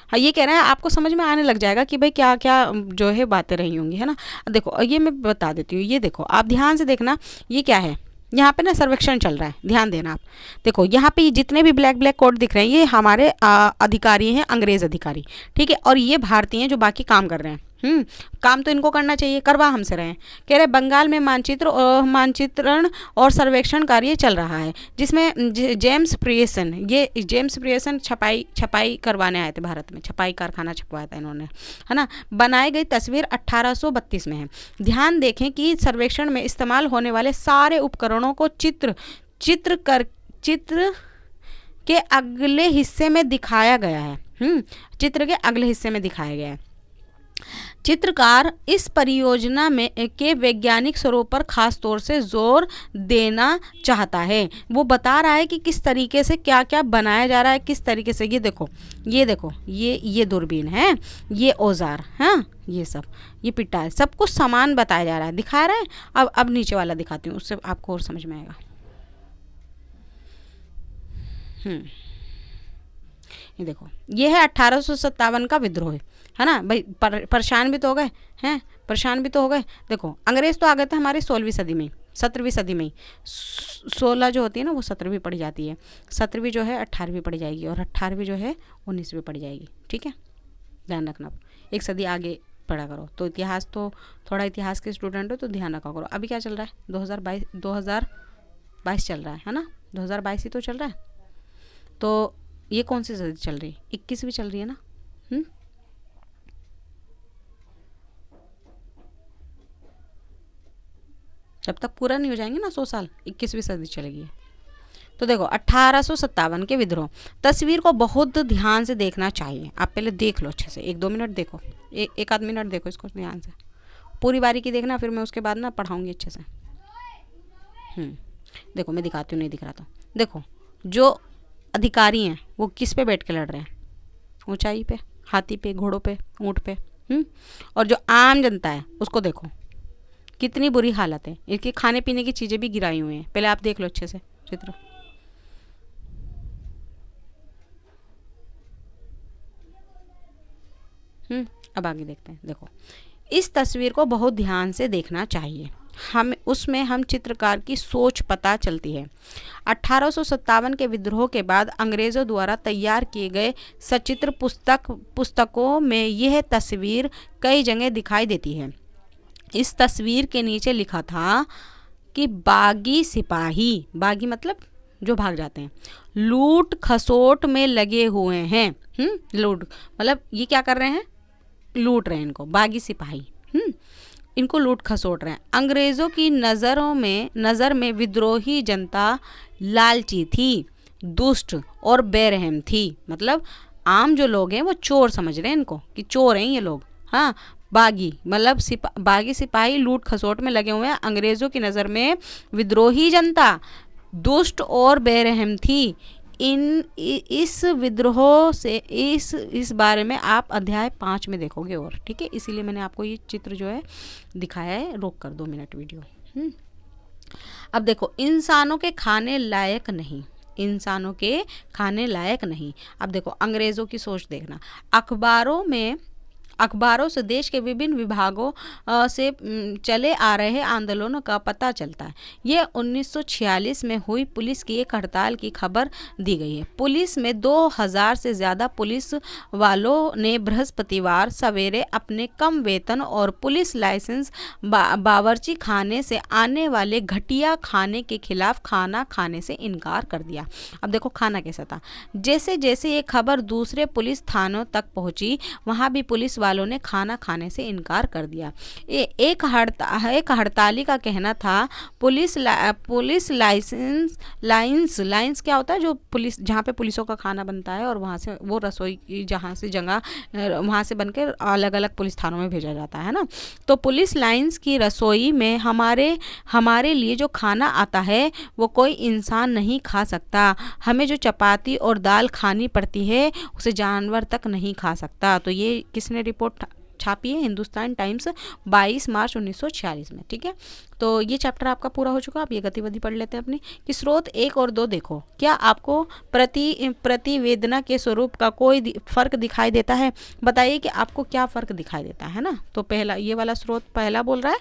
S1: हाँ, ये कह रहे हैं आपको समझ में आने लग जाएगा कि भाई क्या क्या जो है बातें रही होंगी, है ना। देखो ये मैं बता देती हूँ, ये देखो आप ध्यान से देखना, ये क्या है, यहाँ पे ना सर्वेक्षण चल रहा है, ध्यान देना आप। देखो यहाँ पे जितने भी ब्लैक कोड दिख रहे हैं ये हमारे अधिकारी हैं, अंग्रेज़ अधिकारी, ठीक है। और ये भारतीय हैं जो बाकी काम कर रहे हैं। काम तो इनको करना चाहिए, करवा हमसे रहे हैं। कह रहे बंगाल में मानचित्रण और सर्वेक्षण कार्य चल रहा है, जिसमें जेम्स प्रियसन छपाई करवाने आए थे भारत में, छपाई कारखाना छपवाया था इन्होंने, है ना। बनाई गई तस्वीर 1832 में है। ध्यान देखें कि सर्वेक्षण में इस्तेमाल होने वाले सारे उपकरणों को चित्र के अगले हिस्से में दिखाया गया है। चित्र के अगले हिस्से में दिखाया गया है। चित्रकार इस परियोजना में के वैज्ञानिक स्वरूप पर खास तौर से जोर देना चाहता है। वो बता रहा है कि किस तरीके से क्या क्या बनाया जा रहा है, किस तरीके से। ये देखो, ये देखो, ये दूरबीन है, ये औजार, हाँ, ये सब, ये पिट्टा है, सब कुछ सामान बताया जा रहा है, दिखा रहा है। अब नीचे वाला दिखाती हूँ, उससे आपको और समझ में आएगा। ये देखो, ये है 1857 का विद्रोह, है ना भाई। परेशान भी तो हो गए हैं, परेशान भी तो हो गए। देखो, अंग्रेज तो आ गए थे हमारी 16वीं सदी में, 17वीं सदी में। 16 जो होती है ना वो 17वीं पढ़ी जाती है, 17वीं जो है 18वीं पढ़ी जाएगी, और 18वीं जो है 19वीं पढ़ी जाएगी। ठीक है, ध्यान रखना, एक सदी आगे पढ़ा करो। तो इतिहास, तो थोड़ा इतिहास के स्टूडेंट हो तो ध्यान रखा करो। अभी क्या चल रहा है, 2022 चल रहा है ना, 2022 ही तो चल रहा है। तो ये कौन सी सदी चल रही है, 21वीं चल रही है ना। जब तक पूरा नहीं हो जाएंगे ना 100 साल, 21वीं सदी चलेगी। तो देखो, 1857 के विद्रोह। तस्वीर को बहुत ध्यान से देखना चाहिए। आप पहले देख लो अच्छे से, 1-2 मिनट देखो, एक आध मिनट देखो इसको ध्यान से, पूरी बारी की देखना, फिर मैं उसके बाद ना पढ़ाऊँगी अच्छे से। देखो, मैं दिखाती हूँ, नहीं दिख रहा तो देखो, जो अधिकारी हैं वो किस पे बैठ के लड़ रहे हैं, ऊंचाई पे, हाथी पे, घोड़ों पे, ऊँट पे। और जो आम जनता है उसको देखो कितनी बुरी हालत है, इसकी खाने पीने की चीज़ें भी गिराई हुई हैं। पहले आप देख लो अच्छे से चित्र। अब आगे देखते हैं। देखो, इस तस्वीर को बहुत ध्यान से देखना चाहिए, हम चित्रकार की सोच पता चलती है। 1857 के विद्रोह के बाद अंग्रेज़ों द्वारा तैयार किए गए सचित्र पुस्तकों में यह तस्वीर कई जगह दिखाई देती है। इस तस्वीर के नीचे लिखा था कि बागी सिपाही, बागी मतलब जो भाग जाते हैं, लूट खसोट में लगे हुए हैं। लूट मतलब ये क्या कर रहे हैं, लूट रहे हैं इनको, बागी सिपाही इनको लूट खसोट रहे हैं। अंग्रेज़ों की नज़र में विद्रोही जनता लालची थी, दुष्ट और बेरहम थी। मतलब आम जो लोग हैं वो चोर समझ रहे हैं इनको, कि चोर हैं ये लोग। हाँ, बागी मतलब बागी सिपाही लूट खसोट में लगे हुए हैं। अंग्रेज़ों की नज़र में विद्रोही जनता दुष्ट और बेरहम थी। इस विद्रोह से इस बारे में आप अध्याय 5 में देखोगे। और ठीक है, इसीलिए मैंने आपको ये चित्र जो है दिखाया है। रोक कर 2 मिनट वीडियो। अब देखो, इंसानों के खाने लायक नहीं, इंसानों के खाने लायक नहीं। अब देखो, अंग्रेज़ों की सोच देखना। अखबारों से देश के विभिन्न विभागों से चले आ रहे आंदोलनों का पता चलता है। ये 1946 में हुई पुलिस की एक हड़ताल की खबर दी गई है। पुलिस में 2000 से ज़्यादा पुलिस वालों ने बृहस्पतिवार सवेरे अपने कम वेतन और पुलिस लाइसेंस बावर्ची खाने से आने वाले घटिया खाने के खिलाफ खाना खाने से इनकार कर दिया। अब देखो खाना कैसा था। जैसे जैसे ये खबर दूसरे पुलिस थानों तक पहुंची, वहाँ भी पुलिस वालों ने खाना खाने से इनकार कर दिया। एक हड़ताली का कहना था पुलिस लाइंस क्या होता है, जो पुलिस जहाँ पे पुलिसों का खाना बनता है और वहाँ से वो रसोई जहाँ से जगह वहाँ से बनकर अलग अलग पुलिस थानों में भेजा जाता है ना। तो पुलिस लाइंस की रसोई में हमारे लिए जो खाना आता है वो कोई इंसान नहीं खा सकता। हमें जो चपाती और दाल खानी पड़ती है उसे जानवर तक नहीं खा सकता। तो ये किसने रिपोर्ट छापी है? हिंदुस्तान टाइम्स 22 मार्च 1946 में। ठीक है, तो ये चैप्टर आपका पूरा हो चुका। आप ये गतिविधि पढ़ लेते हैं अपनी कि स्रोत 1 और 2 देखो, क्या आपको प्रतिवेदना के स्वरूप का कोई फर्क दिखाई देता है? बताइए कि आपको क्या फर्क दिखाई देता है ना। तो पहला ये वाला स्रोत पहला बोल रहा है,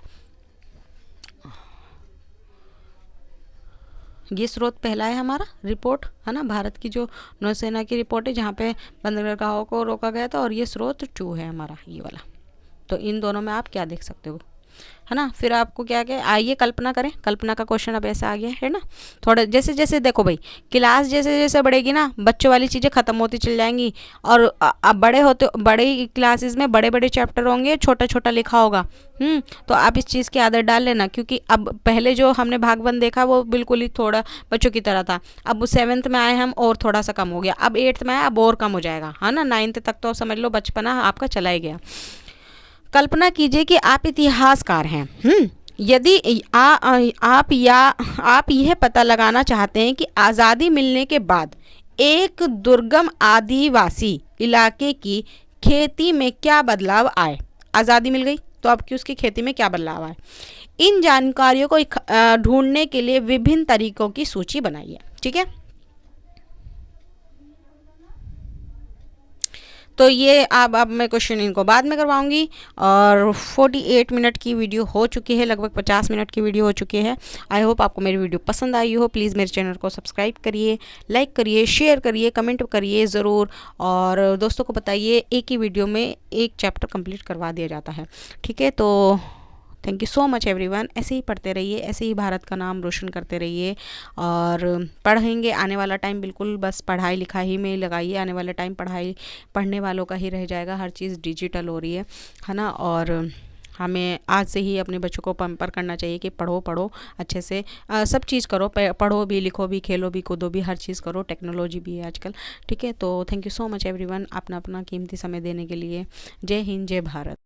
S1: ये स्रोत पहला है हमारा रिपोर्ट, है ना, भारत की जो नौसेना की रिपोर्ट है जहाँ पे बंदरगाहों को रोका गया था। और ये स्रोत 2 है हमारा, ये वाला। तो इन दोनों में आप क्या देख सकते हो, है ना। फिर आपको क्या क्या, आइए कल्पना करें। कल्पना का क्वेश्चन अब ऐसा आ गया है ना। थोड़ा जैसे जैसे देखो भाई, क्लास जैसे जैसे बढ़ेगी ना, बच्चों वाली चीज़ें ख़त्म होती चल जाएंगी। और अब बड़े क्लासेस में बड़े बड़े चैप्टर होंगे, छोटा छोटा लिखा होगा। तो आप इस चीज़ की आदत डाल लेना, क्योंकि अब पहले जो हमने भाग 1 देखा वो बिल्कुल ही थोड़ा बच्चों की तरह था। अब 7th में आए हम और थोड़ा सा कम हो गया। अब 8th में आए, अब और कम हो जाएगा, है ना। 9th तक तो समझ लो बचपना आपका चला ही गया। कल्पना कीजिए कि आप इतिहासकार हैं। यदि आप यह पता लगाना चाहते हैं कि आज़ादी मिलने के बाद एक दुर्गम आदिवासी इलाके की खेती में क्या बदलाव आए। आज़ादी मिल गई तो आपकी उसकी खेती में क्या बदलाव आए। इन जानकारियों को ढूंढने के लिए विभिन्न तरीकों की सूची बनाइए। ठीक है, तो ये अब मैं क्वेश्चन इनको बाद में करवाऊंगी। और 48 मिनट की वीडियो हो चुकी है, लगभग 50 मिनट की वीडियो हो चुकी है। आई होप आपको मेरी वीडियो पसंद आई हो। प्लीज़ मेरे चैनल को सब्सक्राइब करिए, लाइक करिए, शेयर करिए, कमेंट करिए ज़रूर, और दोस्तों को बताइए। एक ही वीडियो में एक चैप्टर कंप्लीट करवा दिया जाता है। ठीक है, तो thank you so much everyone. ऐसे ही पढ़ते रहिए, ऐसे ही भारत का नाम रोशन करते रहिए, और पढ़ेंगे। आने वाला टाइम बिल्कुल बस पढ़ाई लिखाई में लगाइए। आने वाला टाइम पढ़ने वालों का ही रह जाएगा। हर चीज़ डिजिटल हो रही है ना। और हमें आज से ही अपने बच्चों को पैम्पर करना चाहिए कि पढ़ो पढ़ो अच्छे से, सब चीज़ करो, पढ़ो भी, लिखो भी, खेलो भी, कूदो भी, हर चीज़ करो। टेक्नोलॉजी भी है आजकल। ठीक है, तो thank you so much everyone अपना अपना कीमती समय देने के लिए। जय हिंद, जय भारत।